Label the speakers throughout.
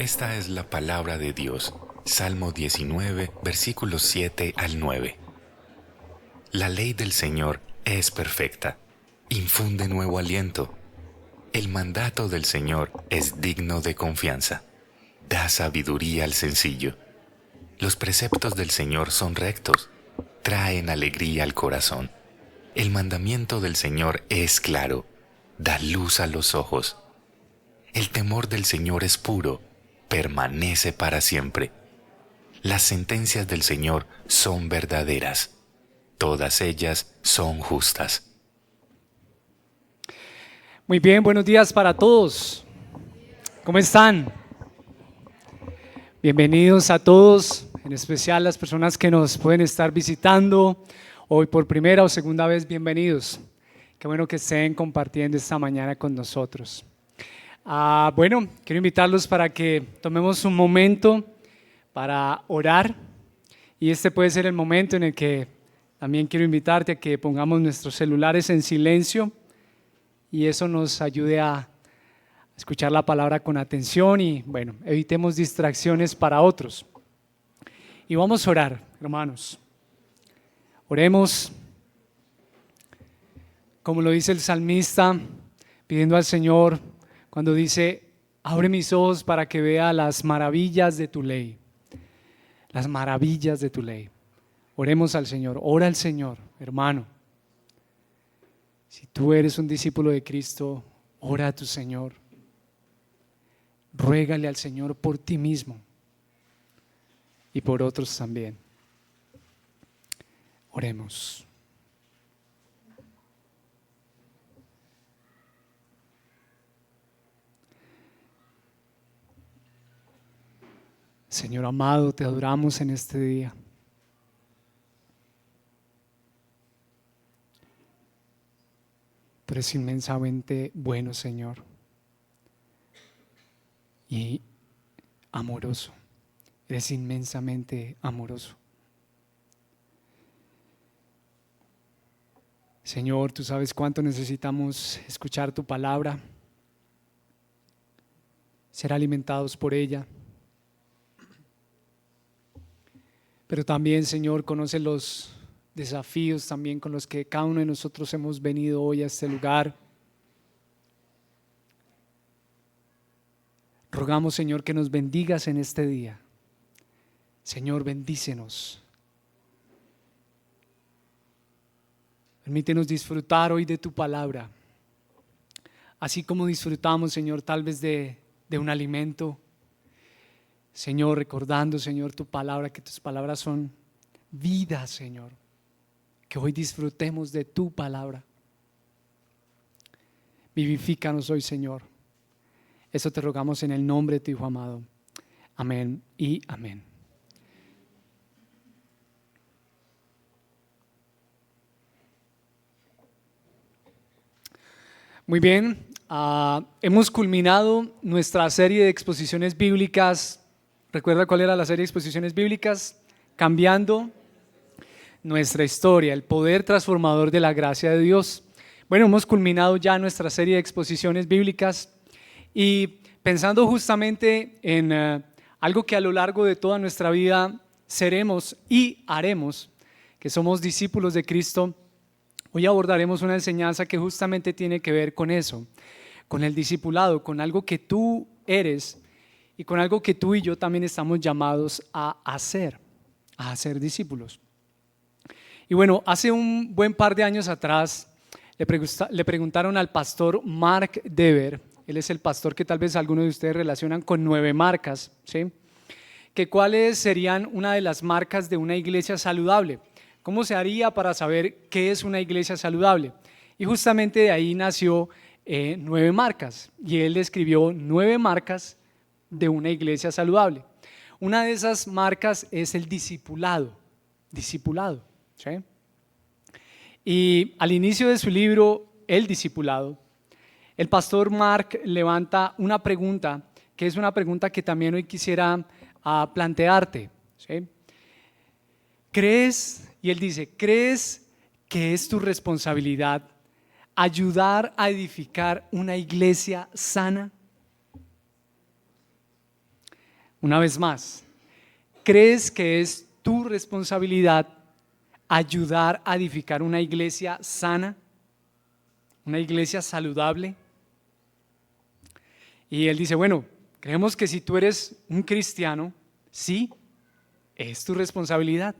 Speaker 1: Esta es la palabra de Dios. Salmo 19, versículos 7 al 9. La ley del Señor es perfecta, infunde nuevo aliento. El mandato del Señor es digno de confianza, da sabiduría al sencillo. Los preceptos del Señor son rectos, traen alegría al corazón. El mandamiento del Señor es claro, da luz a los ojos. El temor del Señor es puro, permanece para siempre. Las sentencias del Señor son verdaderas, todas ellas son justas.
Speaker 2: Muy bien, buenos días para todos. ¿Cómo están? Bienvenidos a todos, en especial las personas que nos pueden estar visitando hoy por primera o segunda vez, bienvenidos. Qué bueno que estén compartiendo esta mañana con nosotros. Bueno, quiero invitarlos para que tomemos un momento para orar, y este puede ser el momento en el que también quiero invitarte a que pongamos nuestros celulares en silencio y eso nos ayude a escuchar la palabra con atención y, bueno, evitemos distracciones para otros. Y vamos a orar, hermanos. Oremos, como lo dice el salmista, pidiendo al Señor cuando dice: abre mis ojos para que vea las maravillas de tu ley. Las maravillas de tu ley. Oremos al Señor, ora al Señor, hermano. Si tú eres un discípulo de Cristo, ora a tu Señor. Ruégale al Señor por ti mismo y por otros también. Oremos. Señor amado, te adoramos en este día. Tú eres inmensamente bueno, Señor, y amoroso. Eres inmensamente amoroso. Señor, tú sabes cuánto necesitamos escuchar tu palabra, ser alimentados por ella. Pero también, Señor, conoce los desafíos también con los que cada uno de nosotros hemos venido hoy a este lugar. Rogamos, Señor, que nos bendigas en este día. Señor, bendícenos. Permítenos disfrutar hoy de tu palabra, así como disfrutamos, Señor, tal vez de un alimento. Señor, recordando, Señor, tu palabra, que tus palabras son vida, Señor. Que hoy disfrutemos de tu palabra. Vivifícanos hoy, Señor. Eso te rogamos en el nombre de tu Hijo amado. Amén y amén. Muy bien, hemos culminado nuestra serie de exposiciones bíblicas. ¿Recuerda cuál era la serie de exposiciones bíblicas? Cambiando nuestra historia, el poder transformador de la gracia de Dios. Bueno, hemos culminado ya nuestra serie de exposiciones bíblicas y pensando justamente en algo que a lo largo de toda nuestra vida seremos y haremos, que somos discípulos de Cristo. Hoy abordaremos una enseñanza que justamente tiene que ver con eso, con el discipulado, con algo que tú eres y con algo que tú y yo también estamos llamados a hacer discípulos. Y bueno, hace un buen par de años atrás le preguntaron al pastor Mark Dever, él es el pastor que tal vez algunos de ustedes relacionan con 9 marcas, ¿sí? Que cuáles serían una de las marcas de una iglesia saludable. ¿Cómo se haría para saber qué es una iglesia saludable? Y justamente de ahí nació 9 marcas, y él escribió 9 marcas de una iglesia saludable. Una de esas marcas es el discipulado, ¿sí? Y al inicio de su libro, El discipulado, el pastor Mark levanta una pregunta, que es una pregunta que también hoy quisiera plantearte, ¿sí? ¿Crees? Y él dice, ¿crees que es tu responsabilidad ayudar a edificar una iglesia sana? Una vez más, ¿crees que es tu responsabilidad ayudar a edificar una iglesia sana, una iglesia saludable? Y él dice, bueno, creemos que si tú eres un cristiano, sí, es tu responsabilidad,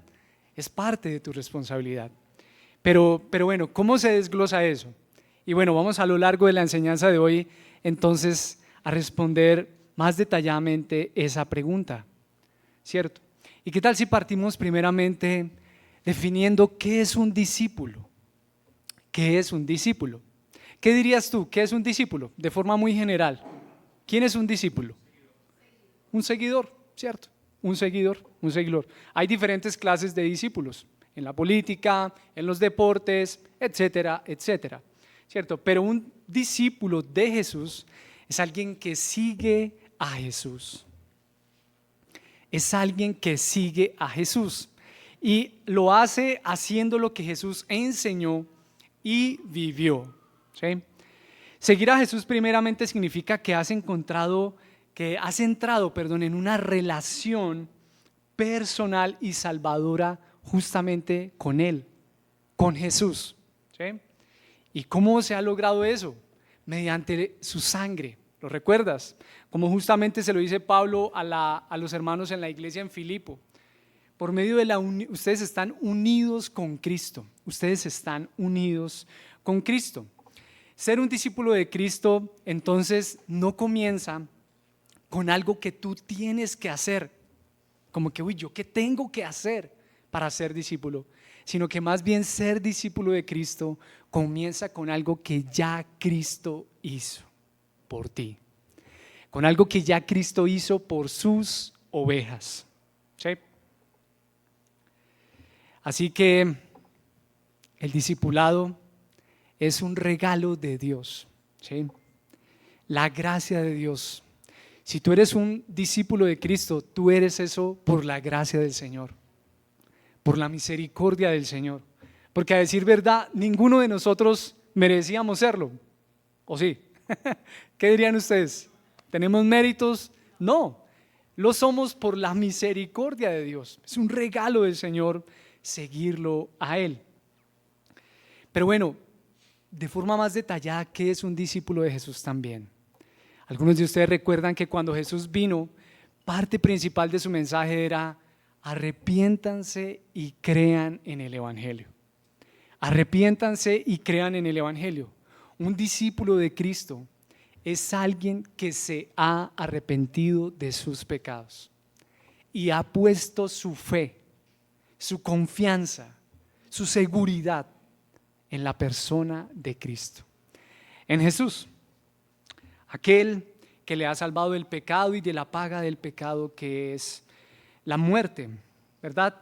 Speaker 2: es parte de tu responsabilidad. Pero bueno, ¿cómo se desglosa eso? Y bueno, vamos a lo largo de la enseñanza de hoy entonces a responder más detalladamente esa pregunta, ¿cierto? ¿Y qué tal si partimos primeramente definiendo qué es un discípulo? ¿Qué es un discípulo? ¿Qué dirías tú? ¿Qué es un discípulo? De forma muy general. ¿Quién es un discípulo? Un seguidor, ¿cierto? Un seguidor. Hay diferentes clases de discípulos, en la política, en los deportes, etcétera, etcétera, ¿cierto? Pero un discípulo de Jesús es alguien que sigue a Jesús. Es alguien que sigue a Jesús y lo hace haciendo lo que Jesús enseñó y vivió, ¿sí? Seguir a Jesús primeramente significa que has entrado, en una relación personal y salvadora justamente con Él, con Jesús, ¿sí? ¿Y cómo se ha logrado eso? Mediante su sangre. ¿Lo recuerdas? Como justamente se lo dice Pablo a los hermanos en la iglesia en Filipo. Por medio de ustedes están unidos con Cristo. Ustedes están unidos con Cristo. Ser un discípulo de Cristo entonces no comienza con algo que tú tienes que hacer, como que, ¿yo qué tengo que hacer para ser discípulo? Sino que más bien ser discípulo de Cristo comienza con algo que ya Cristo hizo por ti, con algo que ya Cristo hizo por sus ovejas, ¿sí? Así que el discipulado es un regalo de Dios, ¿sí? La gracia de Dios. Si tú eres un discípulo de Cristo, tú eres eso por la gracia del Señor, por la misericordia del Señor. Porque a decir verdad, ninguno de nosotros merecíamos serlo, ¿o sí? ¿Qué dirían ustedes? ¿Tenemos méritos? No, lo somos por la misericordia de Dios. Es un regalo del Señor seguirlo a Él. Pero bueno, de forma más detallada, ¿qué es un discípulo de Jesús también? Algunos de ustedes recuerdan que cuando Jesús vino, parte principal de su mensaje era: arrepiéntanse y crean en el Evangelio. Arrepiéntanse y crean en el Evangelio. Un discípulo de Cristo es alguien que se ha arrepentido de sus pecados y ha puesto su fe, su confianza, su seguridad en la persona de Cristo, en Jesús, aquel que le ha salvado del pecado y de la paga del pecado, que es la muerte, ¿verdad?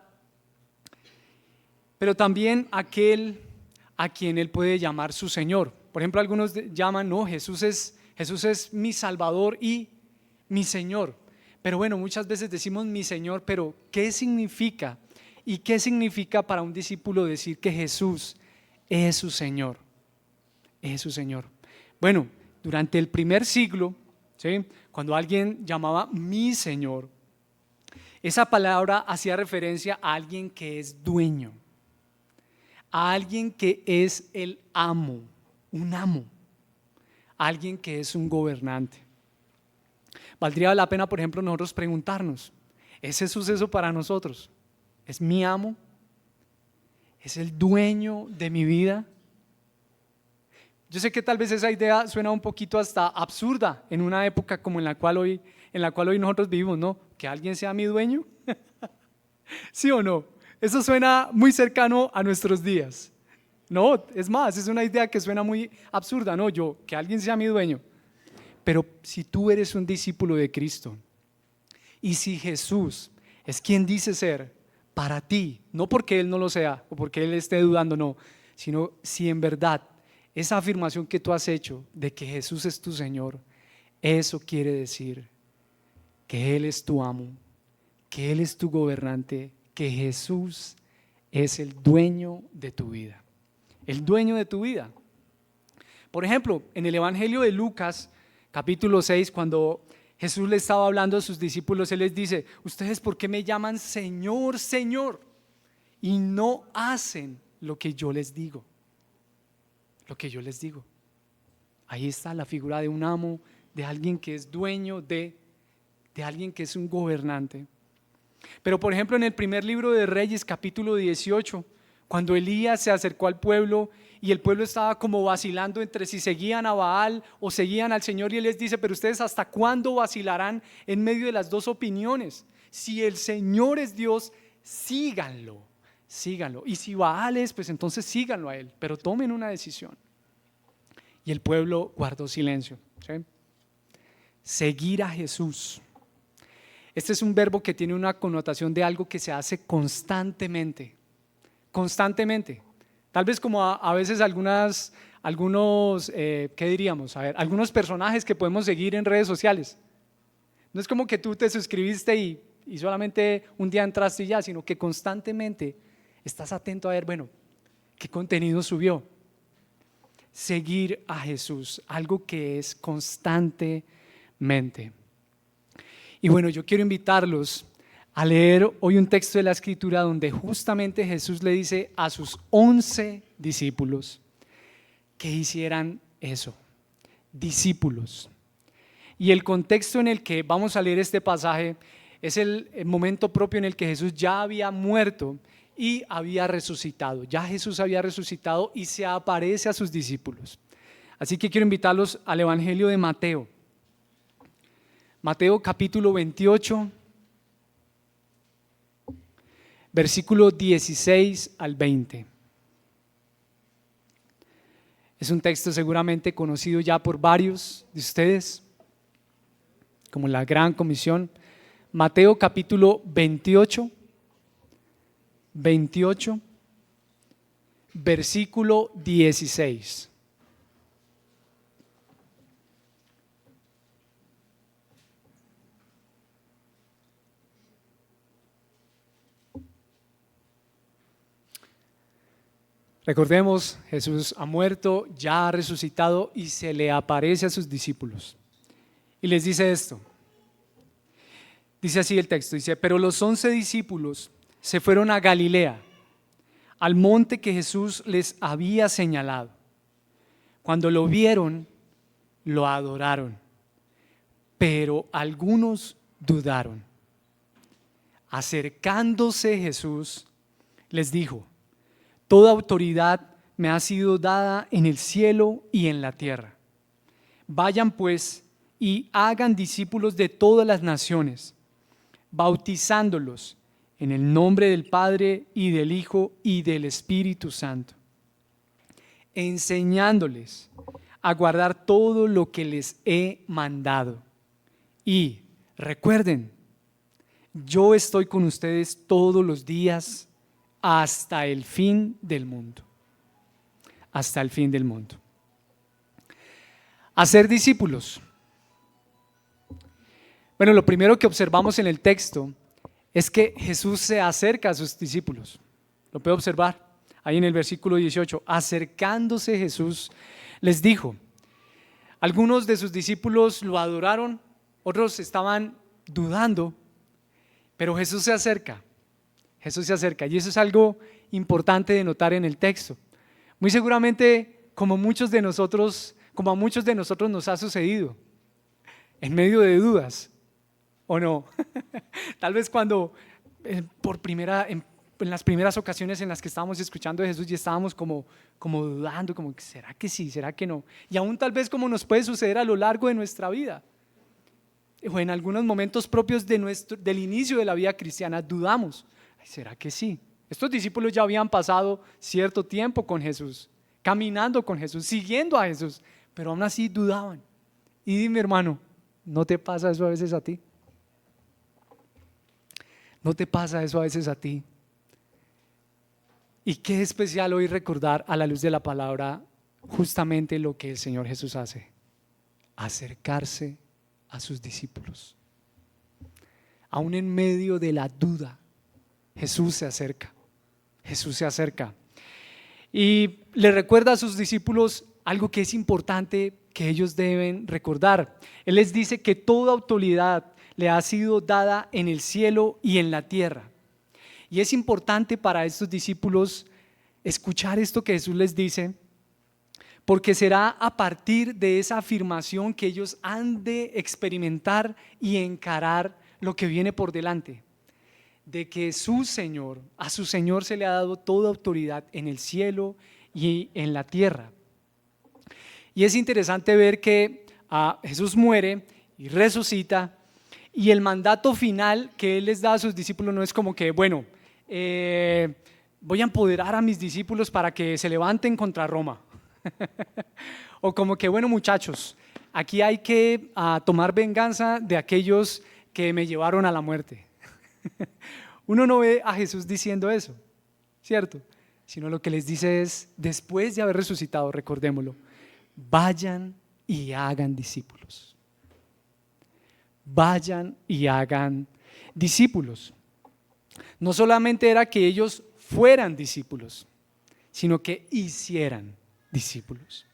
Speaker 2: Pero también aquel a quien Él puede llamar su Señor. Por ejemplo, algunos llaman, no, Jesús es mi Salvador y mi Señor. Pero bueno, muchas veces decimos mi Señor, pero ¿qué significa? ¿Y qué significa para un discípulo decir que Jesús es su Señor? Es su Señor. Bueno, durante el primer siglo, ¿sí?, cuando alguien llamaba mi Señor, esa palabra hacía referencia a alguien que es dueño, a alguien que es el amo, un amo, a alguien que es un gobernante. Valdría la pena, por ejemplo, nosotros preguntarnos: ¿ese suceso para nosotros es mi amo? ¿Es el dueño de mi vida? Yo sé que tal vez esa idea suena un poquito hasta absurda en una época como en la cual hoy nosotros vivimos, ¿no? ¿Que alguien sea mi dueño? ¿Sí o no? Eso suena muy cercano a nuestros días. No, es más, es una idea que suena muy absurda, ¿no? Que alguien sea mi dueño. Pero si tú eres un discípulo de Cristo y si Jesús es quien dice ser para ti, no porque Él no lo sea o porque Él esté dudando, no, sino si en verdad esa afirmación que tú has hecho de que Jesús es tu Señor, eso quiere decir que Él es tu amo, que Él es tu gobernante, que Jesús es el dueño de tu vida, el dueño de tu vida. Por ejemplo, en el Evangelio de Lucas, capítulo 6, cuando Jesús le estaba hablando a sus discípulos, Él les dice: ¿ustedes por qué me llaman Señor, Señor? Y no hacen lo que yo les digo. Lo que yo les digo. Ahí está la figura de un amo, de alguien que es dueño de alguien que es un gobernante. Pero por ejemplo en el primer libro de Reyes, capítulo 18, cuando Elías se acercó al pueblo y el pueblo estaba como vacilando entre si seguían a Baal o seguían al Señor, y Él les dice: pero ustedes ¿hasta cuándo vacilarán en medio de las dos opiniones? Si el Señor es Dios, síganlo, y si Baal es, pues entonces síganlo a Él, pero tomen una decisión. Y el pueblo guardó silencio, ¿sí? Seguir a Jesús. Este es un verbo que tiene una connotación de algo que se hace constantemente. Constantemente. Tal vez como a veces algunos, ¿qué diríamos? A ver, algunos personajes que podemos seguir en redes sociales. No es como que tú te suscribiste y solamente un día entraste y ya, sino que constantemente estás atento a ver, bueno, ¿qué contenido subió? Seguir a Jesús, algo que es constantemente. Y bueno, yo quiero invitarlos a leer hoy un texto de la Escritura donde justamente Jesús le dice a sus 11 discípulos que hicieran eso, discípulos. Y el contexto en el que vamos a leer este pasaje es el momento propio en el que Jesús ya había muerto y había resucitado. Ya Jesús había resucitado y se aparece a sus discípulos. Así que quiero invitarlos al Evangelio de Mateo. Mateo capítulo 28, versículo 16 al 20. Es un texto seguramente conocido ya por varios de ustedes, como la Gran Comisión. Mateo capítulo 28, versículo 16. Recordemos, Jesús ha muerto, ya ha resucitado y se le aparece a sus discípulos. Y les dice esto. Dice así el texto, dice: pero los 11 discípulos se fueron a Galilea, al monte que Jesús les había señalado. Cuando lo vieron, lo adoraron, pero algunos dudaron. Acercándose Jesús, les dijo: toda autoridad me ha sido dada en el cielo y en la tierra. Vayan pues y hagan discípulos de todas las naciones, bautizándolos en el nombre del Padre y del Hijo y del Espíritu Santo, enseñándoles a guardar todo lo que les he mandado. Y recuerden, yo estoy con ustedes todos los días hasta el fin del mundo. Hasta el fin del mundo. Hacer discípulos. Bueno, lo primero que observamos en el texto es que Jesús se acerca a sus discípulos. Lo puede observar ahí en el versículo 18. Acercándose Jesús les dijo. Algunos de sus discípulos lo adoraron, otros estaban dudando, pero Jesús se acerca. Jesús se acerca, y eso es algo importante de notar en el texto. Muy seguramente, como a muchos de nosotros nos ha sucedido, en medio de dudas, ¿o no? Tal vez cuando en las primeras ocasiones en las que estábamos escuchando de Jesús y estábamos como dudando, como ¿será que sí? ¿Será que no? Y aún tal vez como nos puede suceder a lo largo de nuestra vida, o en algunos momentos propios del inicio de la vida cristiana, dudamos. ¿Será que sí? Estos discípulos ya habían pasado cierto tiempo con Jesús, caminando con Jesús, siguiendo a Jesús, pero aún así dudaban. Y dime, hermano, ¿no te pasa eso a veces a ti? ¿No te pasa eso a veces a ti? Y qué especial hoy recordar a la luz de la palabra justamente lo que el Señor Jesús hace: acercarse a sus discípulos. Aún en medio de la duda, Jesús se acerca. Jesús se acerca y le recuerda a sus discípulos algo que es importante que ellos deben recordar. Él les dice que toda autoridad le ha sido dada en el cielo y en la tierra. Y es importante para estos discípulos escuchar esto que Jesús les dice, porque será a partir de esa afirmación que ellos han de experimentar y encarar lo que viene por delante. De que su Señor, a su Señor se le ha dado toda autoridad en el cielo y en la tierra. Y es interesante ver que Jesús muere y resucita, y el mandato final que Él les da a sus discípulos no es como que, bueno, voy a empoderar a mis discípulos para que se levanten contra Roma. O como que, bueno, muchachos, aquí hay que tomar venganza de aquellos que me llevaron a la muerte. Uno no ve a Jesús diciendo eso, ¿cierto? Sino lo que les dice es, después de haber resucitado, recordémoslo, vayan y hagan discípulos. Vayan y hagan discípulos. No solamente era que ellos fueran discípulos, sino que hicieran discípulos.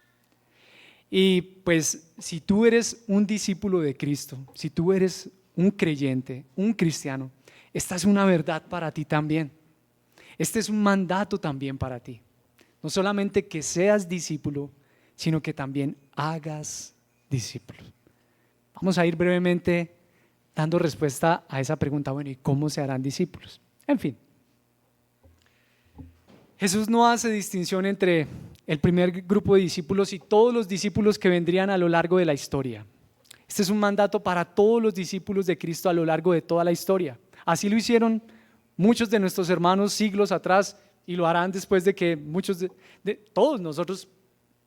Speaker 2: Y pues si tú eres un discípulo de Cristo, si tú eres un creyente, un cristiano, esta es una verdad para ti también. Este es un mandato también para ti. No solamente que seas discípulo, sino que también hagas discípulos. Vamos a ir brevemente dando respuesta a esa pregunta. Bueno, ¿y cómo se harán discípulos? En fin, Jesús no hace distinción entre el primer grupo de discípulos y todos los discípulos que vendrían a lo largo de la historia. Este es un mandato para todos los discípulos de Cristo a lo largo de toda la historia. Así lo hicieron muchos de nuestros hermanos siglos atrás y lo harán después de que muchos de todos nosotros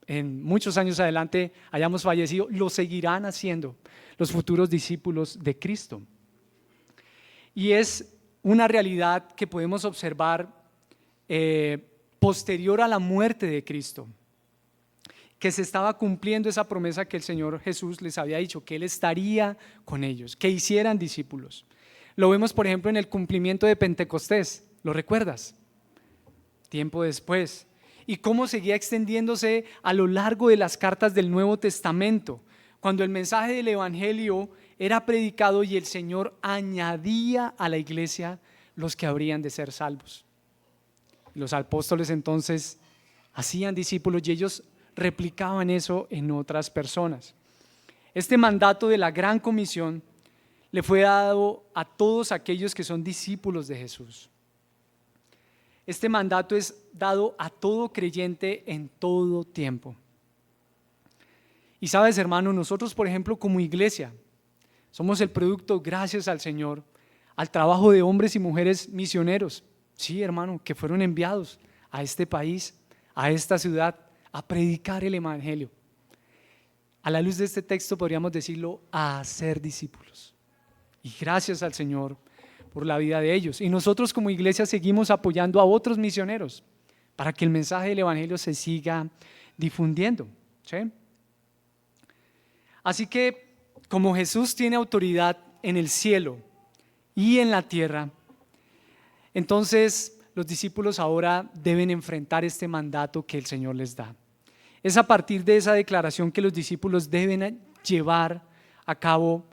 Speaker 2: en muchos años adelante hayamos fallecido. Lo seguirán haciendo los futuros discípulos de Cristo. Y es una realidad que podemos observar posterior a la muerte de Cristo, que se estaba cumpliendo esa promesa que el Señor Jesús les había dicho, que Él estaría con ellos, que hicieran discípulos. Lo vemos, por ejemplo, en el cumplimiento de Pentecostés, ¿lo recuerdas? Tiempo después. Y cómo seguía extendiéndose a lo largo de las cartas del Nuevo Testamento, cuando el mensaje del Evangelio era predicado y el Señor añadía a la iglesia los que habrían de ser salvos. Los apóstoles entonces hacían discípulos y ellos replicaban eso en otras personas. Este mandato de la Gran Comisión le fue dado a todos aquellos que son discípulos de Jesús. Este mandato es dado a todo creyente en todo tiempo. Y sabes, hermano, nosotros, por ejemplo, como iglesia, somos el producto, gracias al Señor, al trabajo de hombres y mujeres misioneros. Sí, hermano, que fueron enviados a este país, a esta ciudad, a predicar el Evangelio. A la luz de este texto podríamos decirlo, a hacer discípulos. Y gracias al Señor por la vida de ellos. Y nosotros como iglesia seguimos apoyando a otros misioneros para que el mensaje del Evangelio se siga difundiendo. ¿Sí? Así que como Jesús tiene autoridad en el cielo y en la tierra, entonces los discípulos ahora deben enfrentar este mandato que el Señor les da. Es a partir de esa declaración que los discípulos deben llevar a cabo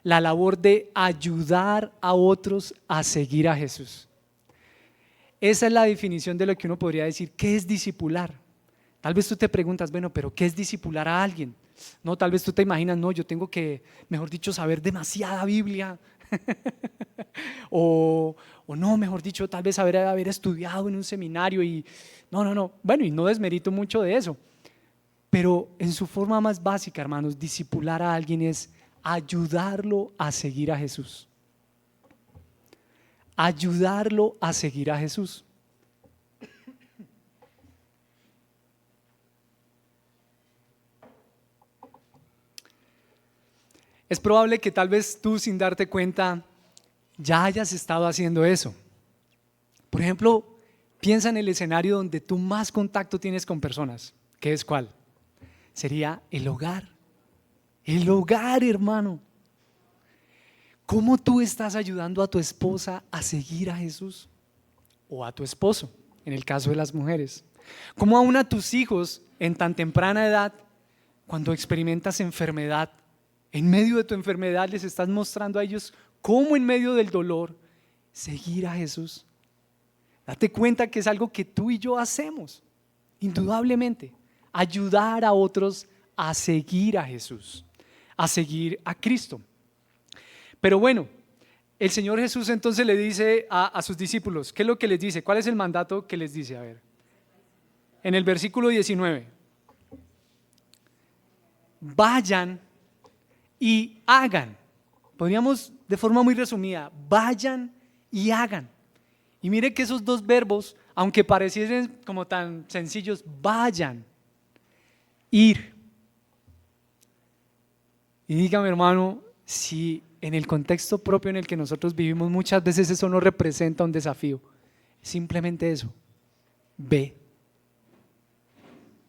Speaker 2: la labor de ayudar a otros a seguir a Jesús. Esa es la definición de lo que uno podría decir, ¿qué es discipular? Tal vez tú te preguntas, bueno, pero ¿qué es discipular a alguien? No, tal vez tú te imaginas, no, yo tengo que, mejor dicho, saber demasiada Biblia. o no, mejor dicho, tal vez haber estudiado en un seminario y no, bueno, y no desmerito mucho de eso, pero en su forma más básica, hermanos, discipular a alguien es ayudarlo a seguir a Jesús. Ayudarlo a seguir a Jesús. Es probable que tal vez tú, sin darte cuenta, ya hayas estado haciendo eso. Por ejemplo, piensa en el escenario donde tú más contacto tienes con personas. ¿Qué es cuál? Sería el hogar. El hogar, hermano. ¿Cómo tú estás ayudando a tu esposa a seguir a Jesús? O a tu esposo, en el caso de las mujeres. ¿Cómo aún a tus hijos en tan temprana edad cuando experimentas enfermedad, en medio de tu enfermedad les estás mostrando a ellos cómo en medio del dolor seguir a Jesús. Date cuenta que es algo que tú y yo hacemos, indudablemente, ayudar a otros a seguir a Jesús, a seguir a Cristo. Pero bueno, el Señor Jesús entonces le dice a sus discípulos, ¿qué es lo que les dice? ¿Cuál es el mandato que les dice? A ver, en el versículo 19, vayan y hagan. Podríamos de forma muy resumida, vayan y hagan. Y mire que esos dos verbos, aunque pareciesen como tan sencillos, vayan, ir. Y dígame, hermano, si en el contexto propio en el que nosotros vivimos muchas veces eso no representa un desafío. Simplemente eso, ve,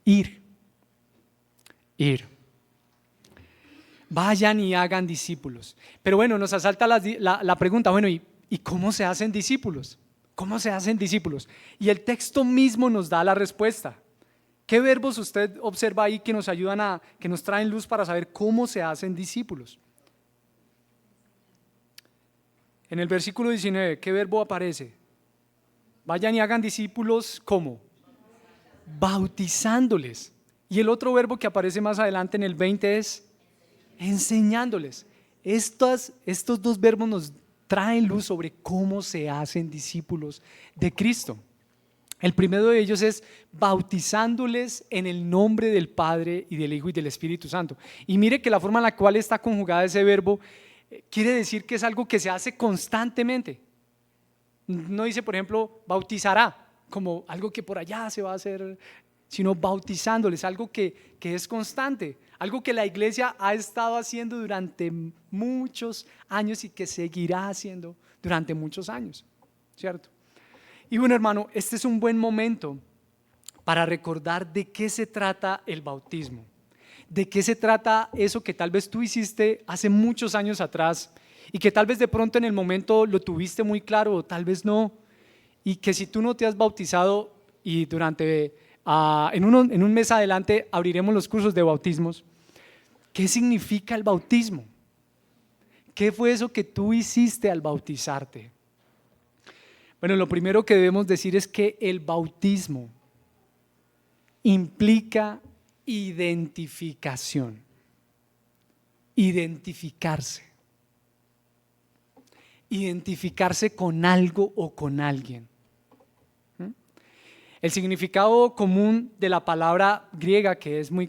Speaker 2: ir. Vayan y hagan discípulos. Pero bueno, nos asalta la pregunta, bueno, ¿y cómo se hacen discípulos? ¿Cómo se hacen discípulos? Y el texto mismo nos da la respuesta. ¿Qué verbos usted observa ahí que nos ayudan que nos traen luz para saber cómo se hacen discípulos? En el versículo 19, ¿qué verbo aparece? Vayan y hagan discípulos, ¿cómo? Bautizándoles. Y el otro verbo que aparece más adelante en el 20 es enseñándoles. Estos dos verbos nos traen luz sobre cómo se hacen discípulos de Cristo. El primero de ellos es bautizándoles en el nombre del Padre y del Hijo y del Espíritu Santo. Y mire que la forma en la cual está conjugada ese verbo quiere decir que es algo que se hace constantemente. No dice, por ejemplo, bautizará, como algo que por allá se va a hacer, sino bautizándoles, algo que es constante, algo que la iglesia ha estado haciendo durante muchos años y que seguirá haciendo durante muchos años, ¿cierto? Y bueno, hermano, este es un buen momento para recordar de qué se trata el bautismo, de qué se trata eso que tal vez tú hiciste hace muchos años atrás y que tal vez de pronto en el momento lo tuviste muy claro o tal vez no, y que si tú no te has bautizado y en un mes adelante abriremos los cursos de bautismos. ¿Qué significa el bautismo? ¿Qué fue eso que tú hiciste al bautizarte? Bueno, lo primero que debemos decir es que el bautismo implica identificación, identificarse con algo o con alguien. El significado común de la palabra griega, que es muy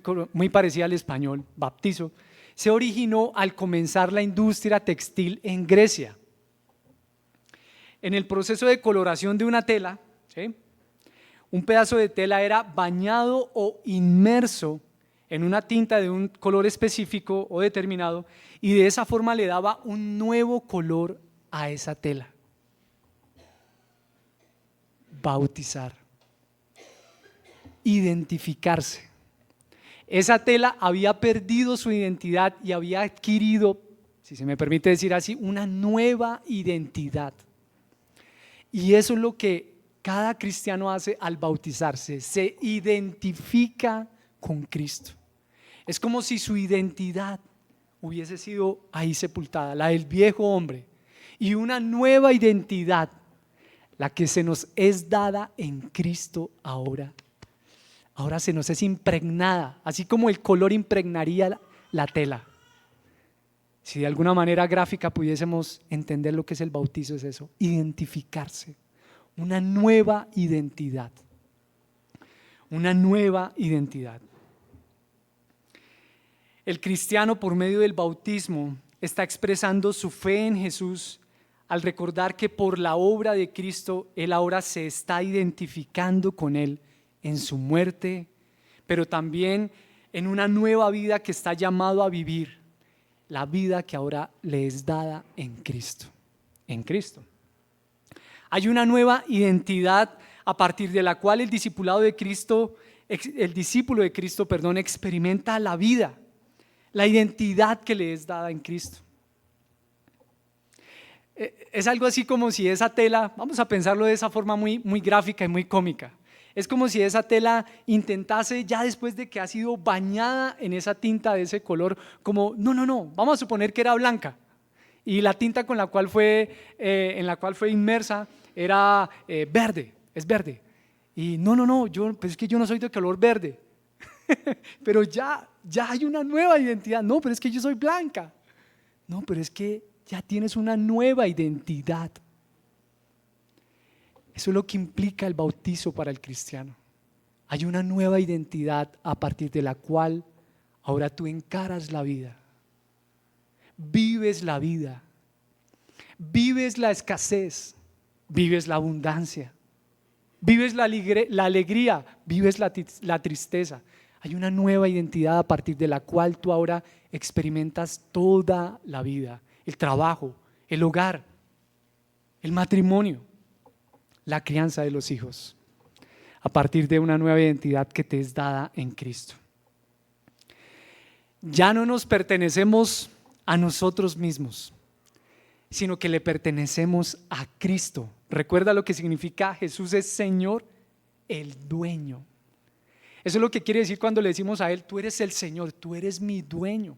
Speaker 2: parecida al español, baptizo, se originó al comenzar la industria textil en Grecia. En el proceso de coloración de una tela, ¿sí?, un pedazo de tela era bañado o inmerso en una tinta de un color específico o determinado y de esa forma le daba un nuevo color a esa tela. Bautizar. Identificarse. Esa tela había perdido su identidad y había adquirido, si se me permite decir así, una nueva identidad. Y eso es lo que cada cristiano hace al bautizarse, se identifica con Cristo. Es como si su identidad hubiese sido ahí sepultada, la del viejo hombre, y una nueva identidad, la que se nos es dada en Cristo ahora se nos es impregnada, así como el color impregnaría la tela. Si de alguna manera gráfica pudiésemos entender lo que es el bautizo, es eso, identificarse, una nueva identidad, una nueva identidad. El cristiano, por medio del bautismo, está expresando su fe en Jesús al recordar que por la obra de Cristo él ahora se está identificando con él en su muerte, pero también en una nueva vida que está llamado a vivir, la vida que ahora le es dada en Cristo. En Cristo. Hay una nueva identidad a partir de la cual el discípulo de Cristo, experimenta la vida, la identidad que le es dada en Cristo. Es algo así como si esa tela, vamos a pensarlo de esa forma muy, muy gráfica y muy cómica, Es como si esa tela intentase, ya después de que ha sido bañada en esa tinta de ese color, como, no, vamos a suponer que era blanca. Y la tinta con la cual en la cual fue inmersa era verde, es verde. Y no, pues es que yo no soy de color verde. Pero ya hay una nueva identidad. No, pero es que yo soy blanca. No, pero es que ya tienes una nueva identidad. Eso es lo que implica el bautizo para el cristiano. Hay una nueva identidad a partir de la cual ahora tú encaras la vida. Vives la vida, vives la escasez, vives la abundancia, vives la alegría, vives la tristeza. Hay una nueva identidad a partir de la cual tú ahora experimentas toda la vida, el trabajo, el hogar, el matrimonio, la crianza de los hijos, a partir de una nueva identidad que te es dada en Cristo. Ya no nos pertenecemos a nosotros mismos, sino que le pertenecemos a Cristo. Recuerda lo que significa Jesús es Señor, el dueño. Eso es lo que quiere decir cuando le decimos a Él, tú eres el Señor, tú eres mi dueño.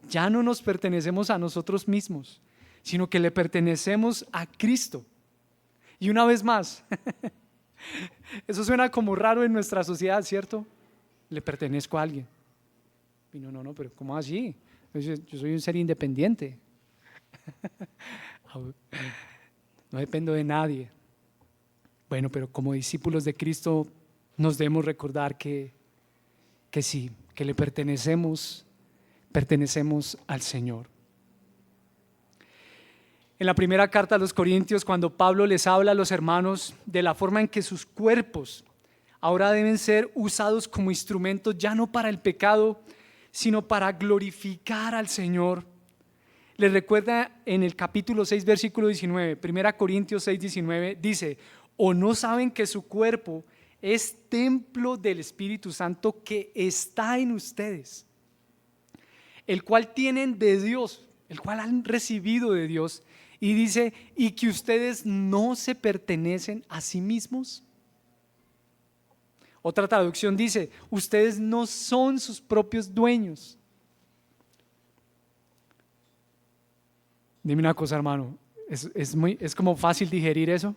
Speaker 2: Ya no nos pertenecemos a nosotros mismos, sino que le pertenecemos a Cristo. Y una vez más, eso suena como raro en nuestra sociedad, ¿cierto? Le pertenezco a alguien. Y no, pero ¿cómo así? Yo soy un ser independiente. No dependo de nadie. Bueno, pero como discípulos de Cristo nos debemos recordar que sí, que le pertenecemos al Señor. En la primera carta a los Corintios, cuando Pablo les habla a los hermanos de la forma en que sus cuerpos ahora deben ser usados como instrumentos ya no para el pecado, sino para glorificar al Señor. Les recuerda en el capítulo 6, versículo 19, 1 Corintios 6, 19, dice, ¿o no saben que su cuerpo es templo del Espíritu Santo que está en ustedes, el cual tienen de Dios, el cual han recibido de Dios? Y dice, ¿y que ustedes no se pertenecen a sí mismos? Otra traducción dice, ustedes no son sus propios dueños. Dime una cosa, hermano, ¿es como fácil digerir eso?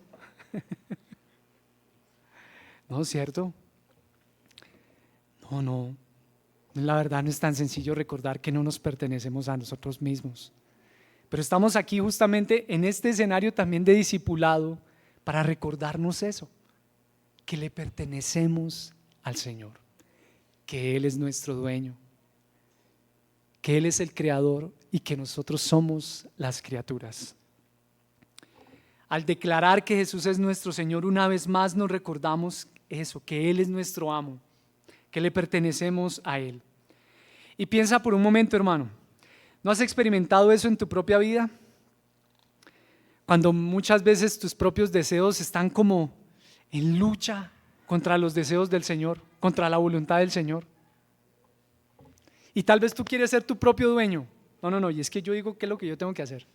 Speaker 2: ¿No es cierto? No, la verdad no es tan sencillo recordar que no nos pertenecemos a nosotros mismos. Pero estamos aquí justamente en este escenario también de discipulado para recordarnos eso, que le pertenecemos al Señor, que Él es nuestro dueño, que Él es el creador y que nosotros somos las criaturas. Al declarar que Jesús es nuestro Señor, una vez más nos recordamos eso, que Él es nuestro amo, que le pertenecemos a Él. Y piensa por un momento, hermano, ¿no has experimentado eso en tu propia vida? Cuando muchas veces tus propios deseos están como en lucha contra los deseos del Señor, contra la voluntad del Señor. Y tal vez tú quieres ser tu propio dueño. No, y es que yo digo qué es lo que yo tengo que hacer.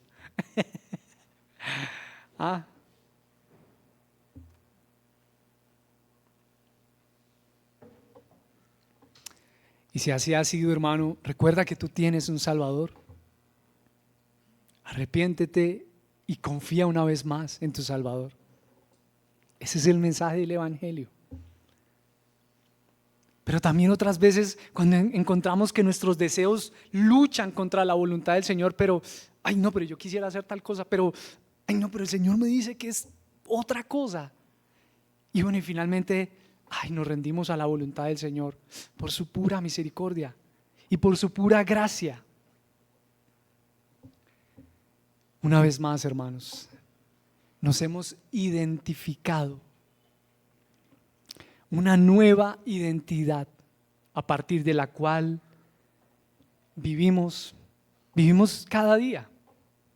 Speaker 2: Y si así ha sido, hermano, recuerda que tú tienes un Salvador. Arrepiéntete y confía una vez más en tu Salvador. Ese es el mensaje del Evangelio. Pero también otras veces cuando encontramos que nuestros deseos luchan contra la voluntad del Señor, pero yo quisiera hacer tal cosa, pero el Señor me dice que es otra cosa. Y bueno, y finalmente nos rendimos a la voluntad del Señor por su pura misericordia y por su pura gracia. Una vez más, hermanos, nos hemos identificado una nueva identidad a partir de la cual vivimos cada día,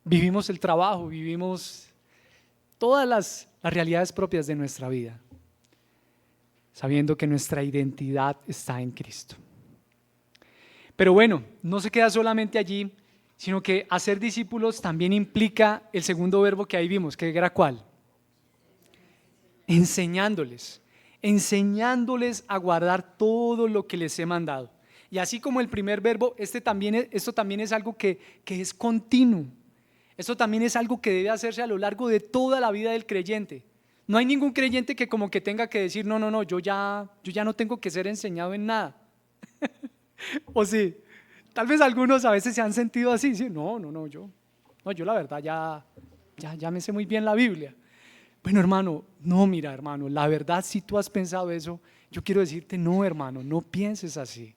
Speaker 2: vivimos el trabajo, vivimos todas las realidades propias de nuestra vida, sabiendo que nuestra identidad está en Cristo. Pero bueno, no se queda solamente allí, sino que hacer discípulos también implica el segundo verbo que ahí vimos, que era ¿cuál? Enseñándoles enseñándoles a guardar todo lo que les he mandado. Y así como el primer verbo, esto también es algo que es continuo. Esto también es algo que debe hacerse a lo largo de toda la vida del creyente. No hay ningún creyente que como que tenga que decir, no, yo ya no tengo que ser enseñado en nada. O sí, tal vez algunos a veces se han sentido así, ¿sí? No, yo la verdad ya me sé muy bien la Biblia. Bueno, hermano, no, mira, hermano, la verdad, si tú has pensado eso, yo quiero decirte, no, hermano, no pienses así.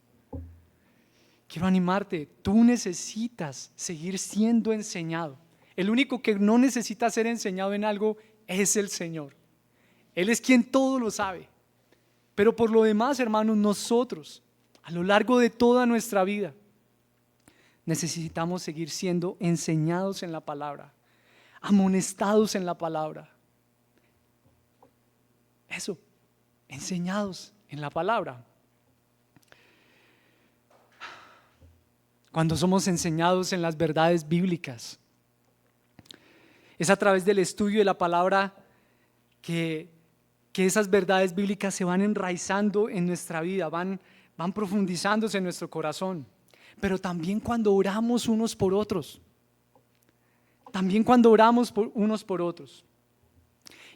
Speaker 2: Quiero animarte, tú necesitas seguir siendo enseñado. El único que no necesita ser enseñado en algo es el Señor. Él es quien todo lo sabe. Pero por lo demás, hermanos, nosotros, a lo largo de toda nuestra vida, necesitamos seguir siendo enseñados en la palabra, amonestados en la palabra. Eso, enseñados en la palabra. Cuando somos enseñados en las verdades bíblicas, es a través del estudio de la palabra que esas verdades bíblicas se van enraizando en nuestra vida, van profundizándose en nuestro corazón. Pero también cuando oramos unos por otros.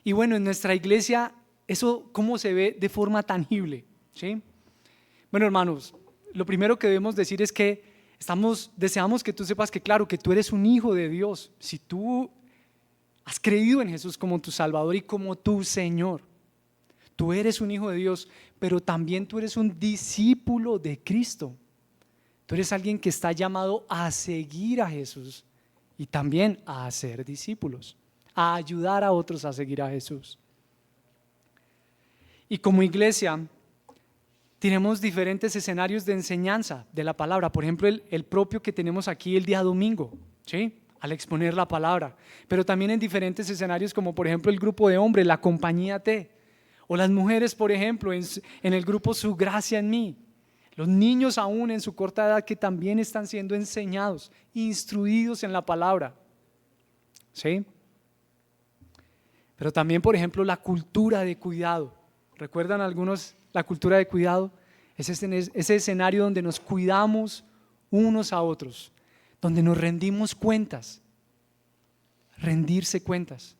Speaker 2: Y bueno, en nuestra iglesia, eso cómo se ve de forma tangible, ¿sí? Bueno, hermanos, lo primero que debemos decir es que deseamos que tú sepas que claro, que tú eres un hijo de Dios. Si tú has creído en Jesús como tu Salvador y como tu Señor, tú eres un hijo de Dios, pero también tú eres un discípulo de Cristo. Tú eres alguien que está llamado a seguir a Jesús y también a ser discípulos, a ayudar a otros a seguir a Jesús. Y como iglesia tenemos diferentes escenarios de enseñanza de la palabra. Por ejemplo, el propio que tenemos aquí el día domingo, ¿sí? Al exponer la palabra. Pero también en diferentes escenarios como por ejemplo el grupo de hombres, la compañía T. O las mujeres, por ejemplo, en el grupo Su Gracia en Mí. Los niños aún en su corta edad que también están siendo enseñados, instruidos en la palabra. ¿Sí? Pero también, por ejemplo, la cultura de cuidado. ¿Recuerdan algunos la cultura de cuidado? Es ese escenario donde nos cuidamos unos a otros, donde nos rendimos cuentas. Rendirse cuentas.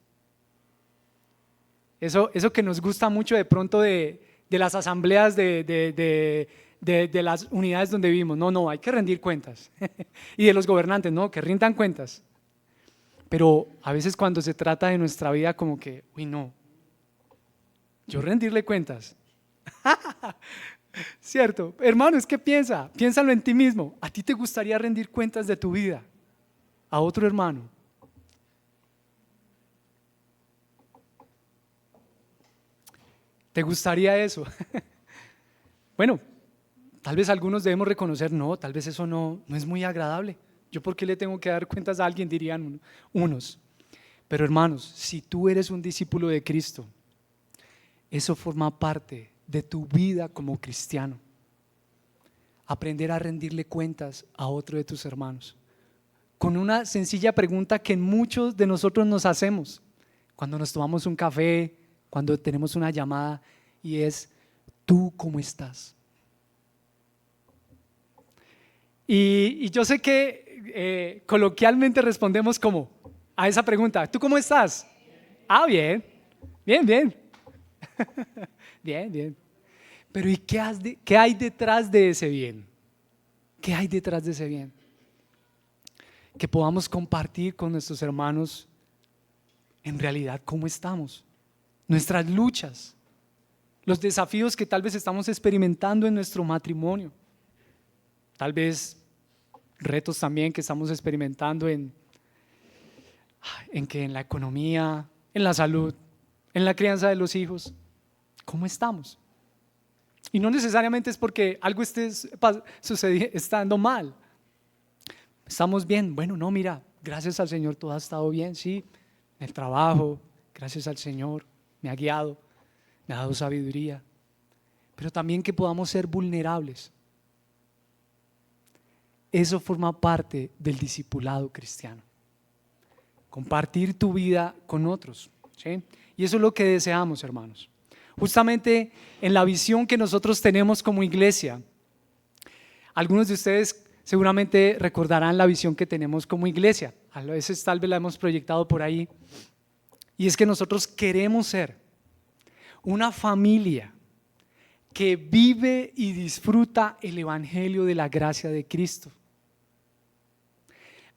Speaker 2: Eso que nos gusta mucho de pronto de las asambleas de las unidades donde vivimos. No, hay que rendir cuentas. Y de los gobernantes, no, que rindan cuentas. Pero a veces cuando se trata de nuestra vida como que, uy no, yo rendirle cuentas. Cierto, hermanos, ¿qué piensa? Piénsalo en ti mismo. ¿A ti te gustaría rendir cuentas de tu vida a otro hermano? ¿Te gustaría eso? Bueno, tal vez algunos debemos reconocer, no, tal vez eso no es muy agradable. ¿Yo por qué le tengo que dar cuentas a alguien? Dirían unos. Pero hermanos, si tú eres un discípulo de Cristo, eso forma parte de tu vida como cristiano. Aprender a rendirle cuentas a otro de tus hermanos. Con una sencilla pregunta que muchos de nosotros nos hacemos cuando nos tomamos un café, cuando tenemos una llamada, y es, ¿tú cómo estás? Y yo sé que coloquialmente respondemos como a esa pregunta, ¿tú cómo estás? Ah, bien. Bien. Pero ¿y qué hay detrás de ese bien? ¿Qué hay detrás de ese bien? Que podamos compartir con nuestros hermanos en realidad cómo estamos, nuestras luchas, los desafíos que tal vez estamos experimentando en nuestro matrimonio, tal vez retos también que estamos experimentando en la economía, en la salud, en la crianza de los hijos. ¿Cómo estamos? Y no necesariamente es porque algo esté estando mal. Estamos bien. Bueno, no, mira, gracias al Señor todo ha estado bien, sí. En el trabajo, gracias al Señor, me ha guiado, me ha dado sabiduría. Pero también que podamos ser vulnerables. Eso forma parte del discipulado cristiano. Compartir tu vida con otros, ¿sí? Y eso es lo que deseamos, hermanos. justamente en la visión que nosotros tenemos como iglesia. Algunos de ustedes seguramente recordarán la visión que tenemos como iglesia, a veces tal vez la hemos proyectado por ahí, y es que nosotros queremos ser una familia que vive y disfruta el evangelio de la gracia de Cristo,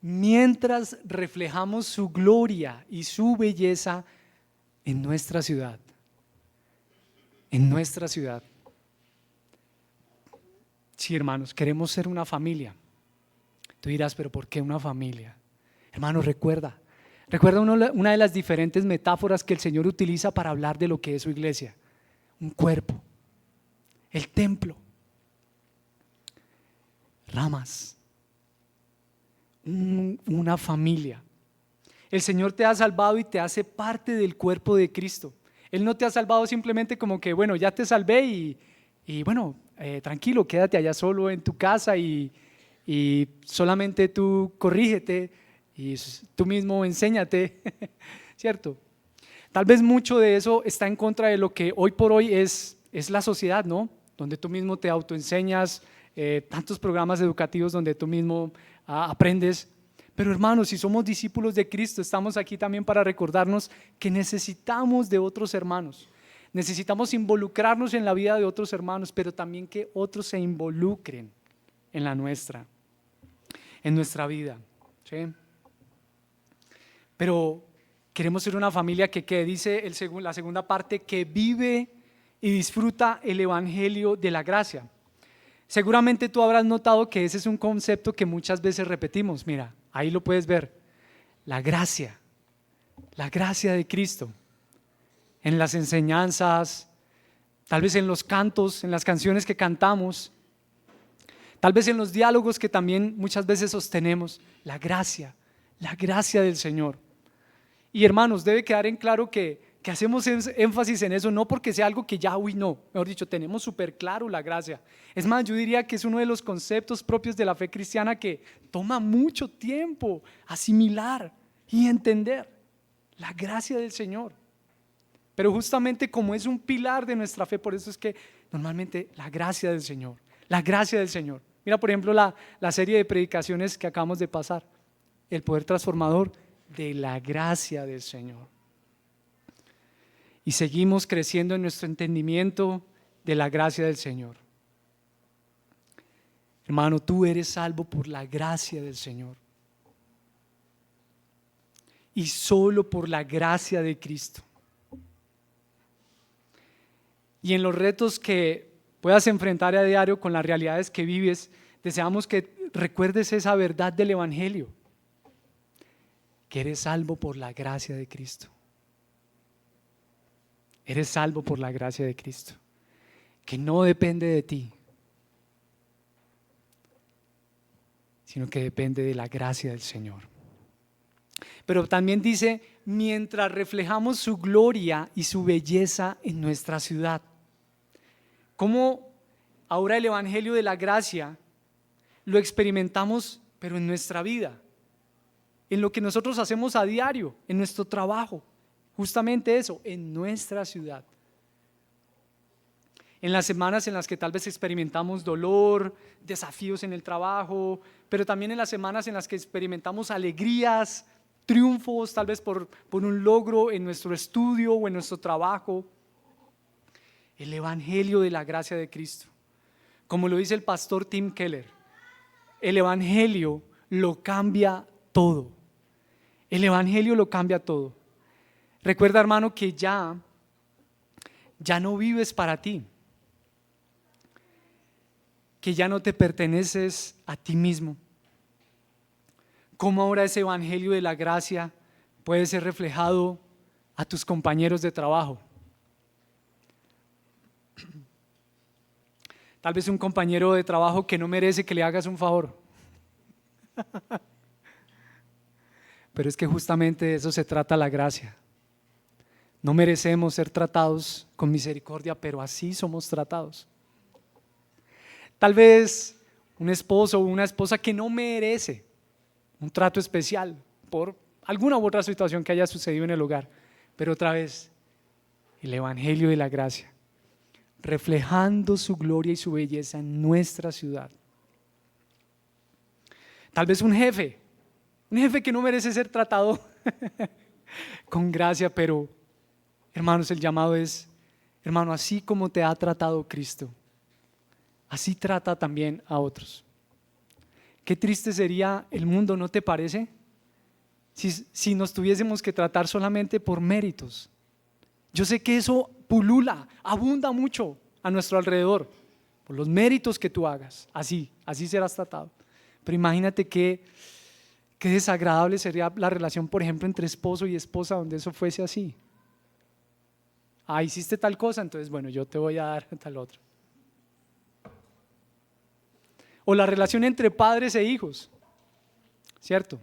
Speaker 2: mientras reflejamos su gloria y su belleza en nuestra ciudad. En nuestra ciudad. Sí, hermanos, queremos ser una familia. Tú dirás, pero ¿por qué una familia? Hermanos, recuerda una de las diferentes metáforas que el Señor utiliza para hablar de lo que es su iglesia. Un cuerpo, el templo, ramas, una familia. El Señor te ha salvado y te hace parte del cuerpo de Cristo. Él no te ha salvado simplemente como que, bueno, ya te salvé y bueno, tranquilo, quédate allá solo en tu casa y solamente tú corrígete y tú mismo enséñate, ¿cierto? Tal vez mucho de eso está en contra de lo que hoy por hoy es la sociedad, ¿no? Donde tú mismo te autoenseñas, tantos programas educativos donde tú mismo aprendes. Pero hermanos, si somos discípulos de Cristo, estamos aquí también para recordarnos que necesitamos de otros hermanos. Necesitamos involucrarnos en la vida de otros hermanos, pero también que otros se involucren en la nuestra, en nuestra vida, ¿sí? Pero queremos ser una familia que dice la segunda parte, que vive y disfruta el evangelio de la gracia. Seguramente tú habrás notado que ese es un concepto que muchas veces repetimos. Mira, ahí lo puedes ver, la gracia de Cristo, en las enseñanzas, tal vez en los cantos, en las canciones que cantamos, tal vez en los diálogos que también muchas veces sostenemos, la gracia del Señor. Y hermanos, debe quedar en claro que hacemos énfasis en eso, no porque sea algo que ya, no, mejor dicho, tenemos súper claro la gracia. Es más, yo diría que es uno de los conceptos propios de la fe cristiana que toma mucho tiempo asimilar y entender, la gracia del Señor. Pero justamente como es un pilar de nuestra fe, por eso es que normalmente la gracia del Señor. Mira, por ejemplo, la serie de predicaciones que acabamos de pasar, el poder transformador de la gracia del Señor. Y seguimos creciendo en nuestro entendimiento de la gracia del Señor. Hermano, tú eres salvo por la gracia del Señor. Y solo por la gracia de Cristo. Y en los retos que puedas enfrentar a diario con las realidades que vives, deseamos que recuerdes esa verdad del evangelio, que eres salvo por la gracia de Cristo. Eres salvo por la gracia de Cristo, que no depende de ti, sino que depende de la gracia del Señor. Pero también dice, mientras reflejamos su gloria y su belleza en nuestra ciudad. ¿Cómo ahora el evangelio de la gracia lo experimentamos, pero en nuestra vida? En lo que nosotros hacemos a diario, en nuestro trabajo. Justamente eso, en nuestra ciudad. En las semanas en las que tal vez experimentamos dolor, desafíos en el trabajo, pero también en las semanas en las que experimentamos alegrías, triunfos, tal vez por un logro en nuestro estudio o en nuestro trabajo. El evangelio de la gracia de Cristo. Como lo dice el pastor Tim Keller, el evangelio lo cambia todo. El evangelio lo cambia todo. Recuerda, hermano, que ya no vives para ti, que ya no te perteneces a ti mismo. ¿Cómo ahora ese evangelio de la gracia puede ser reflejado a tus compañeros de trabajo? Tal vez un compañero de trabajo que no merece que le hagas un favor. Pero es que justamente de eso se trata la gracia. No merecemos ser tratados con misericordia, pero así somos tratados. Tal vez un esposo o una esposa que no merece un trato especial por alguna u otra situación que haya sucedido en el hogar, pero otra vez el Evangelio de la gracia, reflejando su gloria y su belleza en nuestra ciudad. Tal vez un jefe que no merece ser tratado con gracia, pero hermanos, el llamado es, hermano, así como te ha tratado Cristo, así trata también a otros. Qué triste sería el mundo, ¿no te parece? Si nos tuviésemos que tratar solamente por méritos. Yo sé que eso pulula, abunda mucho a nuestro alrededor, por los méritos que tú hagas, así serás tratado. Pero imagínate qué desagradable sería la relación, por ejemplo, entre esposo y esposa, donde eso fuese así. Hiciste tal cosa, entonces bueno, yo te voy a dar tal otra. O la relación entre padres e hijos, ¿cierto?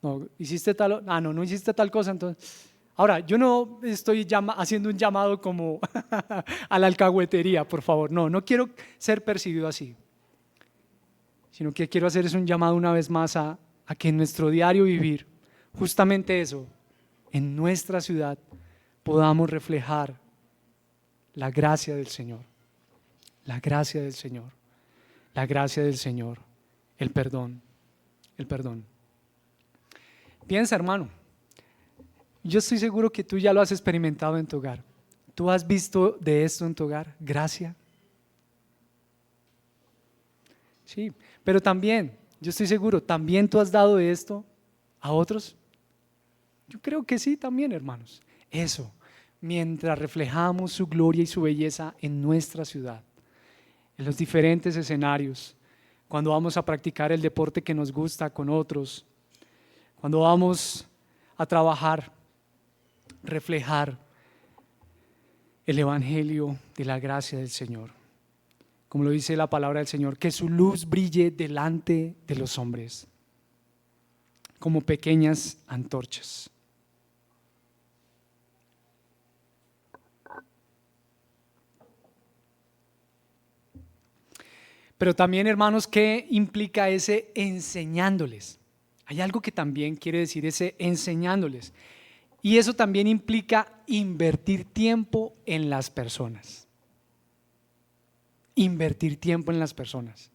Speaker 2: No, hiciste tal, no hiciste tal cosa, entonces. Ahora, yo no estoy haciendo un llamado como a la alcahuetería, por favor, no quiero ser percibido así, sino que quiero hacer es un llamado una vez más a que en nuestro diario vivir, justamente eso, en nuestra ciudad, podamos reflejar la gracia del Señor, la gracia del Señor, la gracia del Señor, el perdón. Piensa, hermano, yo estoy seguro que tú ya lo has experimentado en tu hogar. ¿Tú has visto de esto en tu hogar? Gracia. Sí, pero también, yo estoy seguro, ¿también tú has dado de esto a otros? Yo creo que sí también, hermanos. Eso, mientras reflejamos su gloria y su belleza en nuestra ciudad, en los diferentes escenarios, cuando vamos a practicar el deporte que nos gusta con otros, cuando vamos a trabajar, reflejar el Evangelio de la gracia del Señor. Como lo dice la palabra del Señor, que su luz brille delante de los hombres, como pequeñas antorchas. Pero también, hermanos, ¿qué implica ese enseñándoles? Hay algo que también quiere decir ese enseñándoles. Y eso también implica invertir tiempo en las personas. Invertir tiempo en las personas.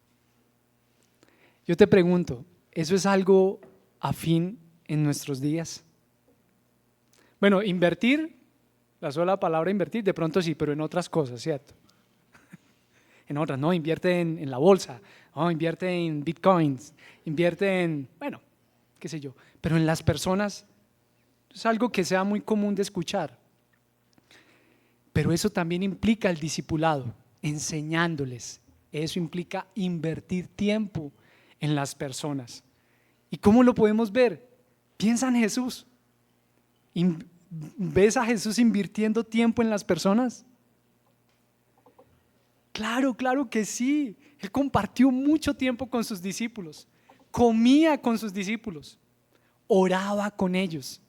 Speaker 2: Yo te pregunto, ¿eso es algo afín en nuestros días? Bueno, invertir, la sola palabra invertir, de pronto sí, pero en otras cosas, ¿cierto? En otras, no, invierte en la bolsa, no, invierte en bitcoins, invierte en, bueno, qué sé yo, pero en las personas es algo que sea muy común de escuchar. Pero eso también implica el discipulado, enseñándoles. Eso implica invertir tiempo en las personas. ¿Y cómo lo podemos ver? Piensa en Jesús. ¿Ves a Jesús invirtiendo tiempo en las personas? Claro que sí. Él compartió mucho tiempo con sus discípulos, comía con sus discípulos, oraba con ellos.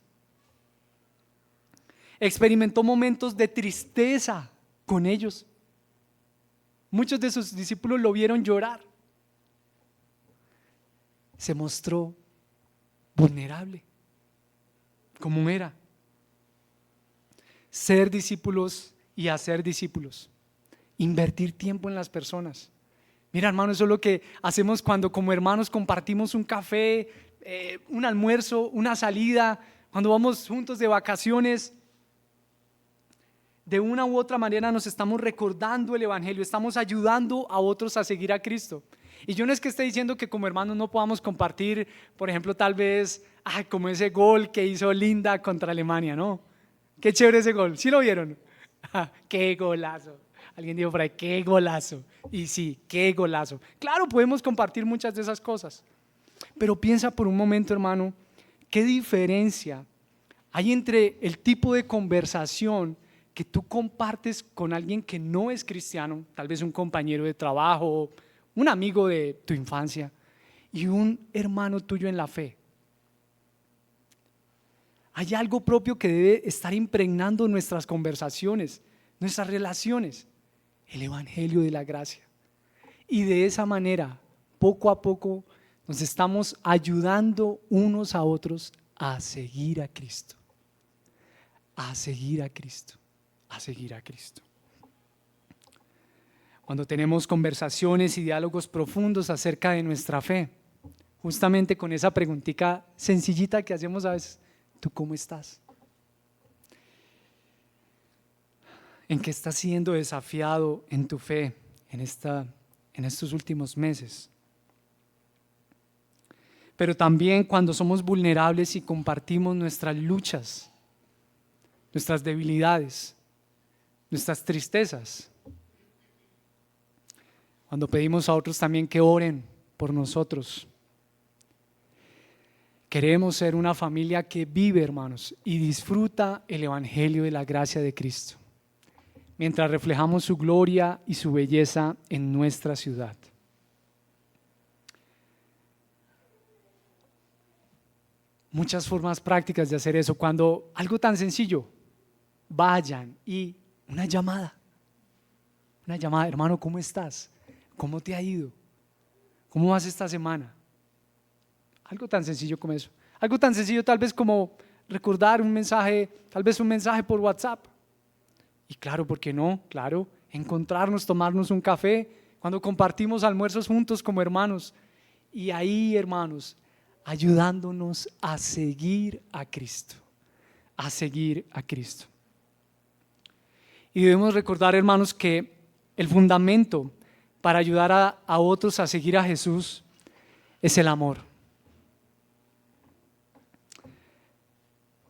Speaker 2: Experimentó momentos de tristeza con ellos. Muchos de sus discípulos lo vieron llorar. Se mostró vulnerable, como era. Ser discípulos y hacer discípulos. Invertir tiempo en las personas. Mira, hermano, eso es lo que hacemos cuando como hermanos compartimos un café, un almuerzo, una salida, cuando vamos juntos de vacaciones. De una u otra manera nos estamos recordando el Evangelio, estamos ayudando a otros a seguir a Cristo. Y yo no es que esté diciendo que como hermanos no podamos compartir, por ejemplo, tal vez, como ese gol que hizo Linda contra Alemania, ¿no? Qué chévere ese gol, ¿sí lo vieron? ¡Qué golazo! Alguien dijo por ahí, ¡qué golazo! Y sí, ¡qué golazo! Claro, podemos compartir muchas de esas cosas, pero piensa por un momento, hermano, ¿qué diferencia hay entre el tipo de conversación que tú compartes con alguien que no es cristiano, tal vez un compañero de trabajo, un amigo de tu infancia, y un hermano tuyo en la fe? Hay algo propio que debe estar impregnando nuestras conversaciones, nuestras relaciones, el Evangelio de la gracia. Y de esa manera, poco a poco, nos estamos ayudando unos a otros a seguir a Cristo. A seguir a Cristo. a seguir a Cristo. Cuando tenemos conversaciones y diálogos profundos acerca de nuestra fe, justamente con esa preguntita sencillita que hacemos a veces, ¿tú cómo estás? ¿En qué estás siendo desafiado en tu fe en estos últimos meses? Pero también cuando somos vulnerables y compartimos nuestras luchas, nuestras debilidades, nuestras tristezas. Cuando pedimos a otros también que oren por nosotros. Queremos ser una familia que vive, hermanos, y disfruta el evangelio de la gracia de Cristo, mientras reflejamos su gloria y su belleza en nuestra ciudad. Muchas formas prácticas de hacer eso. Cuando algo tan sencillo, vayan y una llamada, hermano, ¿cómo estás? ¿Cómo te ha ido? ¿Cómo vas esta semana? Algo tan sencillo como eso. Algo tan sencillo tal vez como recordar un mensaje, tal vez un mensaje por WhatsApp. Y claro, ¿por qué no? Claro, encontrarnos, tomarnos un café, cuando compartimos almuerzos juntos como hermanos. Y ahí, hermanos, ayudándonos a seguir a Cristo, a seguir a Cristo. Y debemos recordar, hermanos, que el fundamento para ayudar a otros a seguir a Jesús es el amor.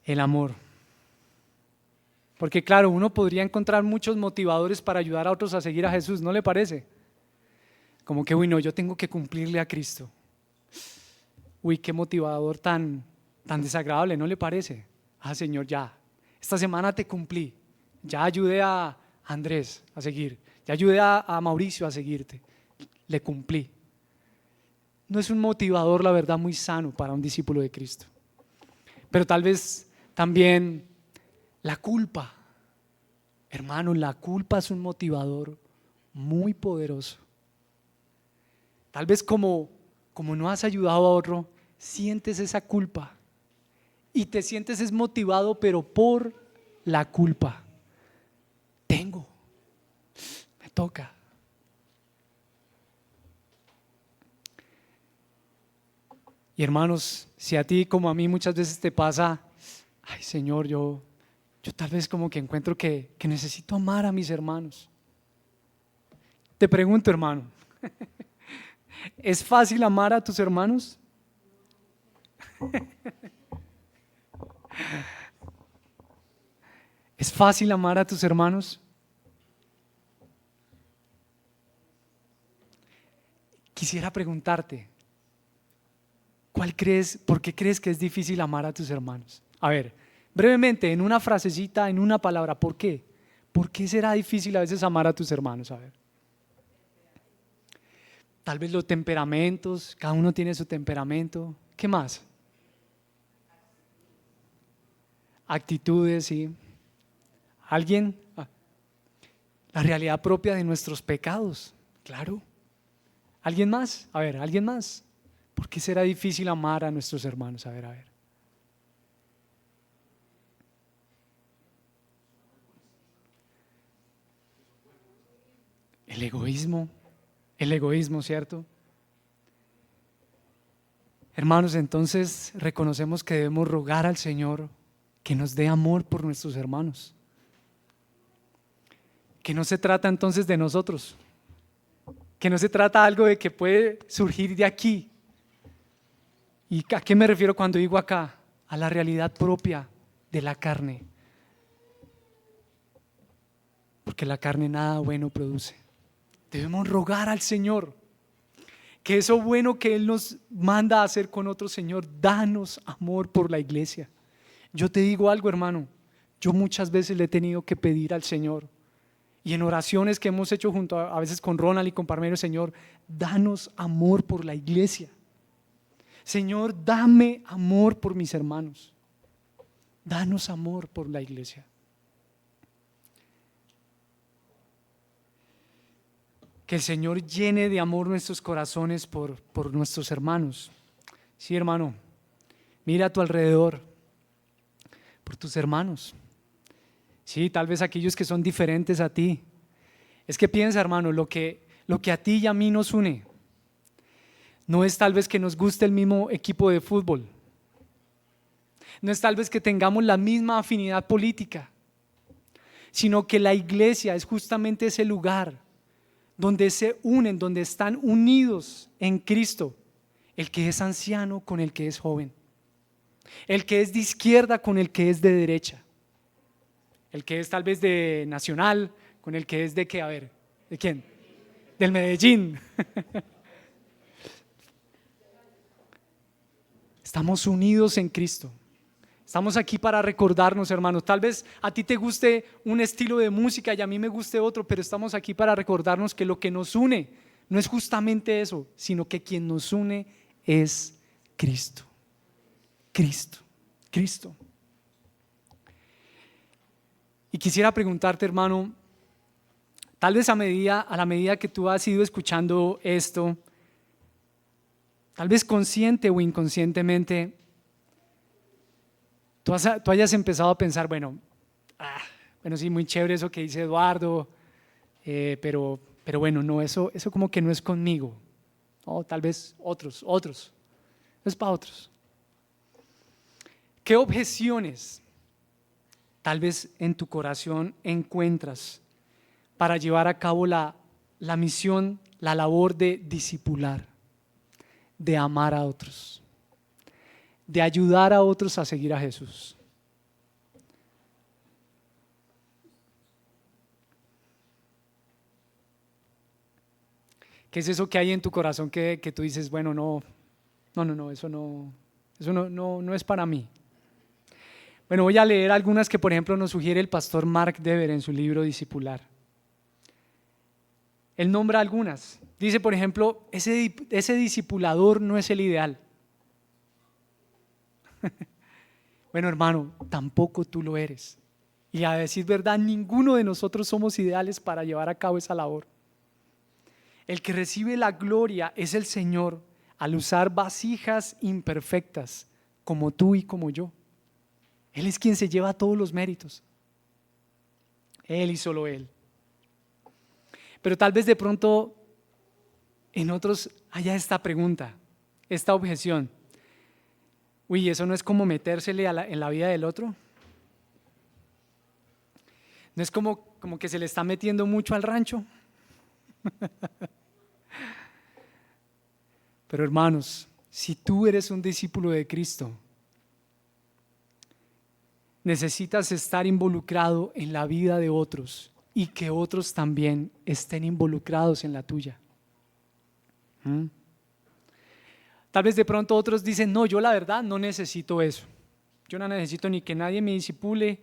Speaker 2: El amor. Porque claro, uno podría encontrar muchos motivadores para ayudar a otros a seguir a Jesús, ¿no le parece? Como que, uy, no, yo tengo que cumplirle a Cristo. Uy, qué motivador tan desagradable, ¿no le parece? Señor, ya, esta semana te cumplí, ya ayudé a Andrés a seguir, ya ayudé a Mauricio a seguirte, le cumplí. No es un motivador, la verdad, muy sano para un discípulo de Cristo. Pero tal vez también la culpa, hermano, la culpa es un motivador muy poderoso. Tal vez como no has ayudado a otro, sientes esa culpa y te sientes desmotivado, pero por la culpa. Me toca. Y hermanos, si a ti como a mí muchas veces te pasa, ay Señor, yo tal vez como que encuentro que necesito amar a mis hermanos. Te pregunto, hermano, ¿es fácil amar a tus hermanos? ¿Es fácil amar a tus hermanos? Quisiera preguntarte, ¿por qué crees que es difícil amar a tus hermanos? A ver, brevemente, en una frasecita, en una palabra, ¿por qué? ¿Por qué será difícil a veces amar a tus hermanos? A ver. Tal vez los temperamentos, cada uno tiene su temperamento. ¿Qué más? Actitudes, sí. ¿Alguien? La realidad propia de nuestros pecados, claro. ¿Alguien más? A ver, ¿alguien más? ¿Por qué será difícil amar a nuestros hermanos? A ver. El egoísmo, ¿cierto? Hermanos, entonces reconocemos que debemos rogar al Señor que nos dé amor por nuestros hermanos. Que no se trata entonces de nosotros, que no se trata algo de que puede surgir de aquí. ¿Y a qué me refiero cuando digo acá? A la realidad propia de la carne. Porque la carne nada bueno produce. Debemos rogar al Señor que eso bueno que Él nos manda a hacer con otro, Señor, danos amor por la iglesia. Yo te digo algo, hermano, yo muchas veces le he tenido que pedir al Señor, y en oraciones que hemos hecho junto a veces con Ronald y con Parmenio, Señor, danos amor por la iglesia. Señor, dame amor por mis hermanos. Danos amor por la iglesia. Que el Señor llene de amor nuestros corazones por nuestros hermanos. Sí, hermano, mira a tu alrededor, por tus hermanos. Sí, tal vez aquellos que son diferentes a ti. Es que piensa, hermano, lo que a ti y a mí nos une no es tal vez que nos guste el mismo equipo de fútbol, no es tal vez que tengamos la misma afinidad política, sino que la iglesia es justamente ese lugar donde se unen, donde están unidos en Cristo, el que es anciano con el que es joven, el que es de izquierda con el que es de derecha, el que es tal vez de Nacional con el que es de qué, a ver, ¿de quién? Del Medellín. Estamos unidos en Cristo. Estamos aquí para recordarnos, hermanos. Tal vez a ti te guste un estilo de música y a mí me guste otro, pero estamos aquí para recordarnos que lo que nos une no es justamente eso, sino que quien nos une es Cristo. Cristo, Cristo. Y quisiera preguntarte, hermano, tal vez a la medida que tú has ido escuchando esto, tal vez consciente o inconscientemente, tú hayas empezado a pensar, bueno, sí, muy chévere eso que dice Eduardo, pero bueno, no, eso como que no es conmigo. O tal vez otros, es para otros. ¿Qué objeciones tal vez en tu corazón encuentras para llevar a cabo la misión, la labor de discipular, de amar a otros, de ayudar a otros a seguir a Jesús? ¿Qué es eso que hay en tu corazón que tú dices, bueno, no, eso no es para mí? Bueno, voy a leer algunas que, por ejemplo, nos sugiere el pastor Mark Dever en su libro Discipular. Él nombra algunas. Dice, por ejemplo, ese discipulador no es el ideal. Bueno, hermano, tampoco tú lo eres. Y a decir verdad, ninguno de nosotros somos ideales para llevar a cabo esa labor. El que recibe la gloria es el Señor al usar vasijas imperfectas como tú y como yo. Él es quien se lleva todos los méritos. Él y solo Él. Pero tal vez de pronto en otros haya esta pregunta, esta objeción. Uy, ¿eso no es como metérsele en la vida del otro? ¿No es como que se le está metiendo mucho al rancho? Pero hermanos, si tú eres un discípulo de Cristo, necesitas estar involucrado en la vida de otros y que otros también estén involucrados en la tuya. Tal vez de pronto otros dicen, no, yo la verdad no necesito eso. Yo no necesito ni que nadie me discipule.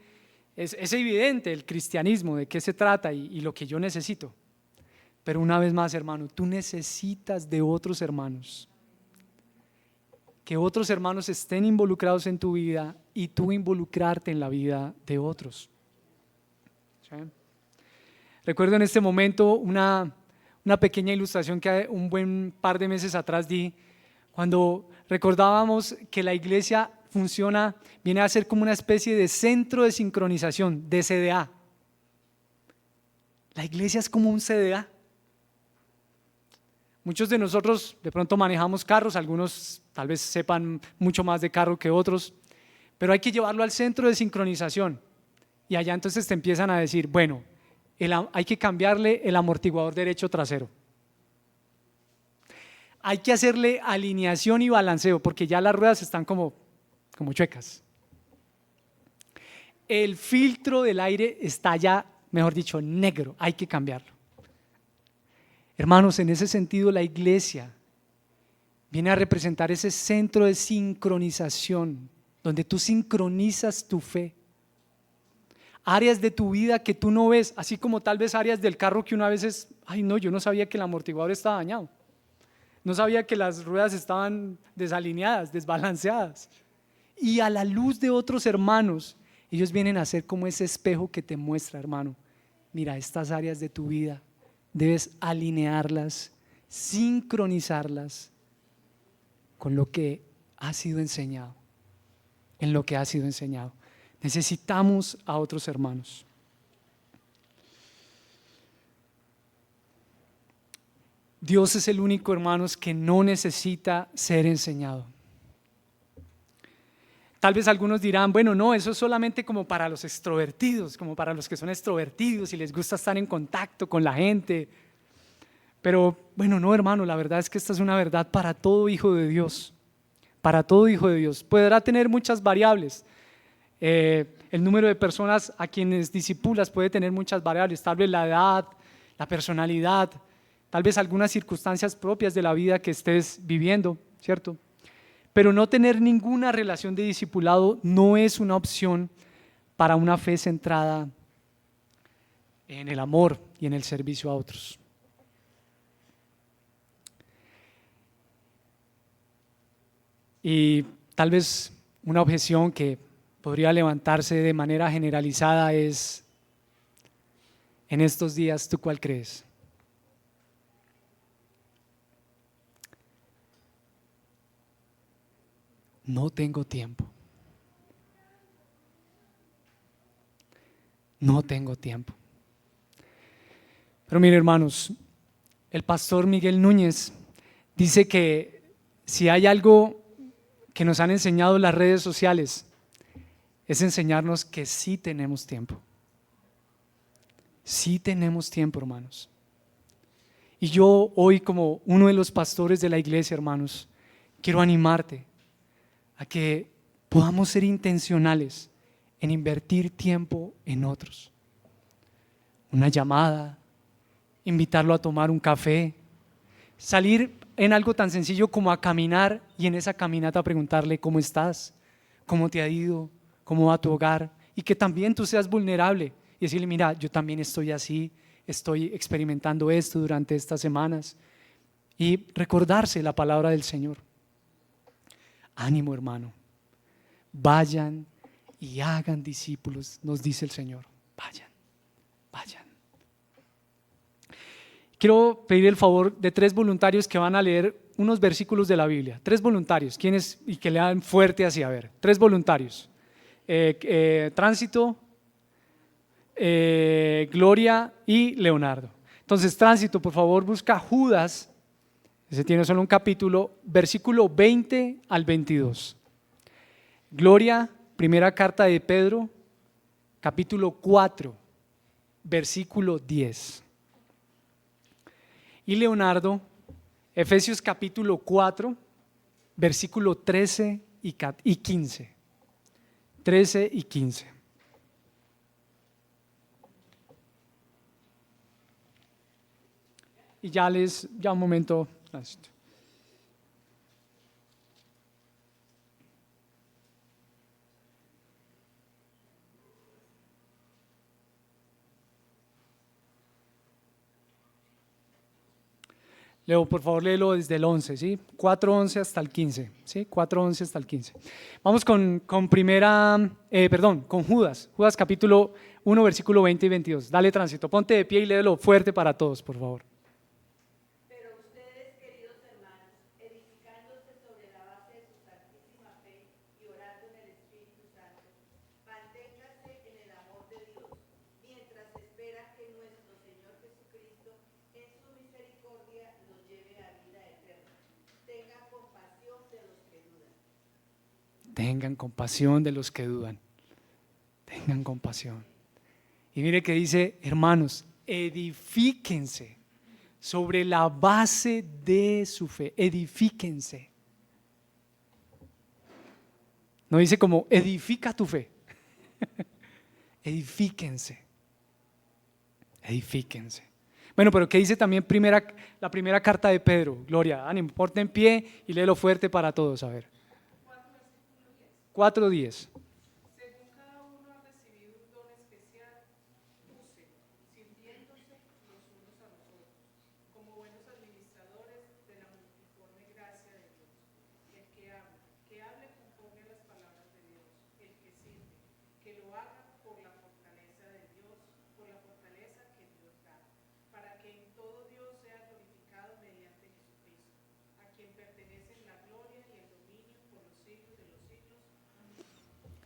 Speaker 2: Es evidente el cristianismo, de qué se trata y lo que yo necesito. Pero una vez más, hermano, tú necesitas de otros hermanos. Que otros hermanos estén involucrados en tu vida y tú involucrarte en la vida de otros. ¿Sí? Recuerdo en este momento una pequeña ilustración que un buen par de meses atrás di, cuando recordábamos que la iglesia viene a ser como una especie de centro de sincronización, de CDA. La iglesia es como un CDA. Muchos de nosotros de pronto manejamos carros, algunos tal vez sepan mucho más de carro que otros, pero hay que llevarlo al centro de sincronización y allá entonces te empiezan a decir, bueno, hay que cambiarle el amortiguador derecho trasero, hay que hacerle alineación y balanceo porque ya las ruedas están como chuecas, el filtro del aire está ya, mejor dicho, negro, hay que cambiarlo. Hermanos, en ese sentido la iglesia viene a representar ese centro de sincronización, donde tú sincronizas tu fe. Áreas de tu vida que tú no ves, así como tal vez áreas del carro que uno a veces, yo no sabía que el amortiguador estaba dañado. No sabía que las ruedas estaban desalineadas, desbalanceadas. Y a la luz de otros hermanos, ellos vienen a ser como ese espejo que te muestra, hermano, mira, estas áreas de tu vida debes alinearlas, sincronizarlas con lo que ha sido enseñado, en lo que ha sido enseñado. Necesitamos a otros hermanos. Dios es el único, hermanos, que no necesita ser enseñado. Tal vez algunos dirán, bueno, no, eso es solamente como para los extrovertidos, como para los que son extrovertidos y les gusta estar en contacto con la gente. Pero bueno, no, hermano, la verdad es que esta es una verdad para todo hijo de Dios. Para todo hijo de Dios. Podrá tener muchas variables. El número de personas a quienes discipulas puede tener muchas variables. Tal vez la edad, la personalidad, tal vez algunas circunstancias propias de la vida que estés viviendo, ¿cierto? Pero no tener ninguna relación de discipulado no es una opción para una fe centrada en el amor y en el servicio a otros. Y tal vez una objeción que podría levantarse de manera generalizada es: en estos días, ¿tú cuál crees? No tengo tiempo. No tengo tiempo. Pero miren, hermanos, el pastor Miguel Núñez dice que si hay algo que nos han enseñado las redes sociales, es enseñarnos que sí tenemos tiempo. Sí tenemos tiempo, hermanos. Y yo hoy, como uno de los pastores de la iglesia, hermanos, quiero animarte a que podamos ser intencionales en invertir tiempo en otros. Una llamada, invitarlo a tomar un café, salir en algo tan sencillo como a caminar y en esa caminata preguntarle cómo estás, cómo te ha ido, cómo va tu hogar, y que también tú seas vulnerable y decirle: mira, yo también estoy así, estoy experimentando esto durante estas semanas, y recordarse la palabra del Señor. Ánimo, hermano, vayan y hagan discípulos, nos dice el Señor. Vayan, vayan. Quiero pedir el favor de 3 voluntarios que van a leer unos versículos de la Biblia. 3 voluntarios, ¿quiénes? Y que lean fuerte así, a ver. 3 voluntarios. Tránsito, Gloria y Leonardo. Entonces, Tránsito, por favor, busca Judas. Ese tiene solo un capítulo, versículo 20 al 22. Gloria, primera carta de Pedro, capítulo 4, versículo 10. Y Leonardo, Efesios capítulo 4, versículo 13 y 15. 13 y 15. Y ya un momento. Leo, por favor, léelo desde el 11, ¿sí? 4:11 hasta el 15, ¿sí? 4:11 hasta el 15. Vamos con Judas. Judas capítulo 1, versículo 20 y 22. Dale, Tránsito, ponte de pie y léelo fuerte para todos, por favor.
Speaker 3: Pero ustedes, queridos hermanos, edificándose sobre la base de su santísima fe y orando en el Espíritu Santo, manténganse en el amor de Dios, mientras esperan que nuestro Señor Jesucristo, en su misericordia, los lleve a vida eterna. Tengan compasión de los que dudan.
Speaker 2: Tengan compasión de los que dudan. Tengan compasión. Y mire que dice: hermanos, edifíquense sobre la base de su fe. Edifíquense. No dice como edifica tu fe. Edifíquense. Edifíquense. Bueno, pero ¿qué dice también la primera carta de Pedro? Gloria, ánimo, ponte en pie y léelo fuerte para todos, a ver. 4:10.
Speaker 3: Según cada uno ha recibido un don especial, úselo, sirviéndose los unos a los otros, como buenos administradores de la multiforme gracia de Dios. El que hable conforme a las palabras de Dios. El que sirve, que lo haga por la fortaleza de Dios, por la fortaleza que Dios da, para que en todo Dios sea glorificado mediante Jesucristo, a quien pertenecen la gloria y el dominio por los siglos de los siglos.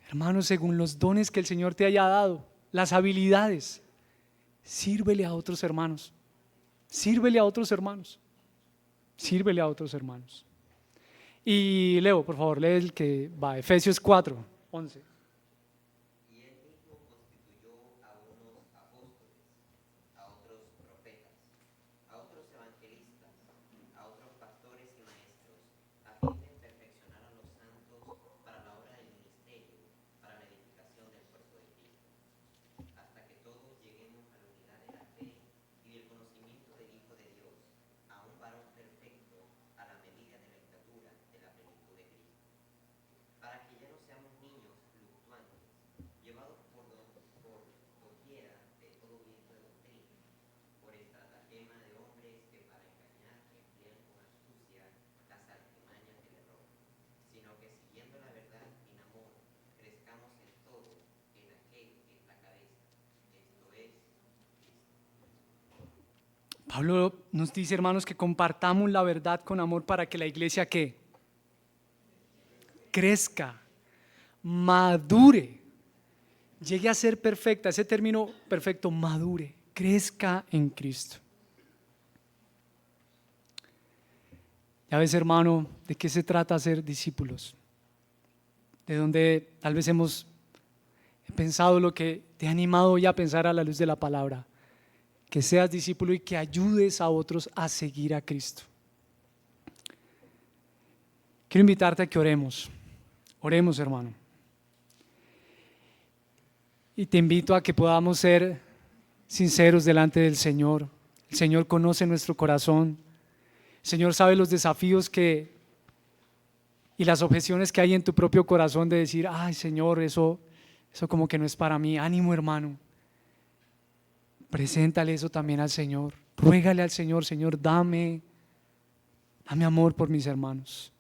Speaker 2: Hermanos, según los dones que el Señor te haya dado, las habilidades, sírvele a otros hermanos. Sírvele a otros hermanos. Sírvele a otros hermanos. Y Leo, por favor, lee el que va, Efesios 4:11.
Speaker 4: Y él mismo constituyó a unos apóstoles, a otros profetas, a otros evangelistas, a otros pastores y maestros, a fin de perfeccionar a los santos para la obra del ministerio, para la edificación del cuerpo de Cristo, hasta que todos lleguemos a la unidad de la fe y del conocimiento del Hijo de Dios, a un varón perfecto, a la medida de la estatura de la plenitud de Cristo, para que ya no seamos niños fluctuantes, llevados por doquiera de todo viento de doctrina, por estratagema de hombres que para engañar emplean con astucia las artimañas del error, sino que siguiendo la verdad en amor, crezcamos en todo en aquel que es la cabeza, esto es Cristo.
Speaker 2: Pablo nos dice, hermanos, que compartamos la verdad con amor para que la iglesia ¿qué? Crezca, madure, llegue a ser perfecta. Ese término perfecto, madure, crezca en Cristo. Ya ves, hermano, ¿de qué se trata ser discípulos? De donde tal vez hemos pensado lo que te ha animado hoy a pensar a la luz de la palabra. Que seas discípulo y que ayudes a otros a seguir a Cristo. Quiero invitarte a que oremos. Oremos, hermano. Y te invito a que podamos ser sinceros delante del Señor. El Señor conoce nuestro corazón. El Señor sabe los desafíos y las objeciones que hay en tu propio corazón de decir, ay Señor, eso como que no es para mí. Ánimo, hermano. Preséntale eso también al Señor. Ruégale al Señor, Señor, dame amor por mis hermanos.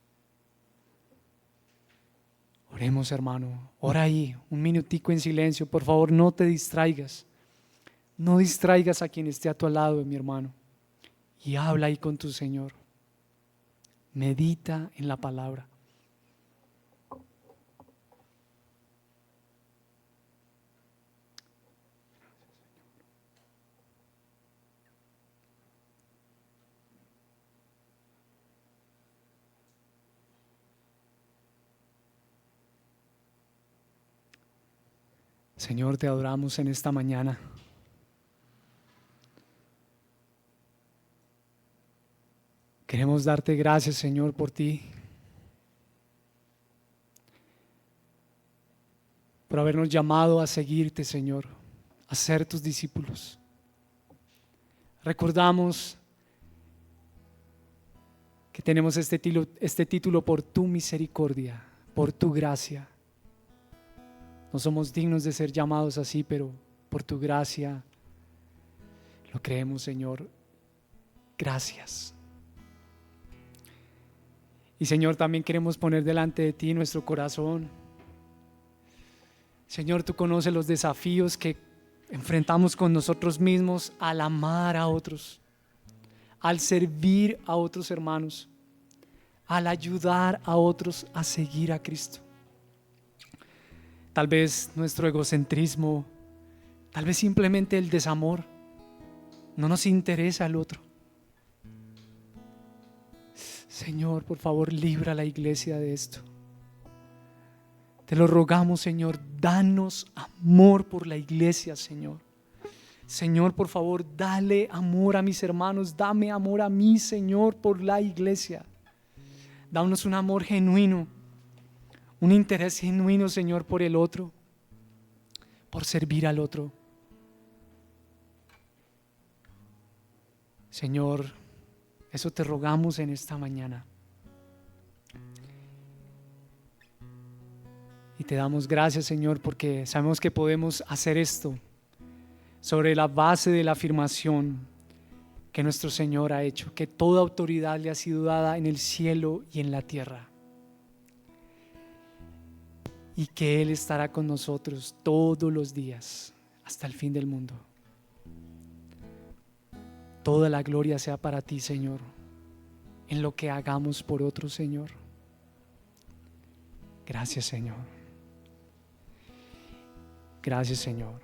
Speaker 2: Oremos, hermano. Ora ahí, un minutico en silencio. Por favor, no te distraigas. No distraigas a quien esté a tu lado, mi hermano. Y habla ahí con tu Señor. Medita en la palabra. Señor, te adoramos en esta mañana. Queremos darte gracias, Señor, por ti, por habernos llamado a seguirte, Señor, a ser tus discípulos. Recordamos que tenemos este título por tu misericordia, por tu gracia. No somos dignos de ser llamados así, pero por tu gracia lo creemos, Señor. Gracias. Y Señor, también queremos poner delante de ti nuestro corazón. Señor, tú conoces los desafíos que enfrentamos con nosotros mismos al amar a otros, al servir a otros hermanos, al ayudar a otros a seguir a Cristo. Tal vez nuestro egocentrismo, tal vez simplemente el desamor, no nos interesa al otro. Señor, por favor, libra a la iglesia de esto. Te lo rogamos, Señor, danos amor por la iglesia, Señor. Señor, por favor, dale amor a mis hermanos, dame amor a mí, Señor, por la iglesia. Danos un amor genuino, un interés genuino, Señor, por el otro, por servir al otro. Señor, eso te rogamos en esta mañana. Y te damos gracias, Señor, porque sabemos que podemos hacer esto sobre la base de la afirmación que nuestro Señor ha hecho, que toda autoridad le ha sido dada en el cielo y en la tierra, y que Él estará con nosotros todos los días hasta el fin del mundo. Toda la gloria sea para ti, Señor, en lo que hagamos por otros, Señor. Gracias, Señor. Gracias, Señor.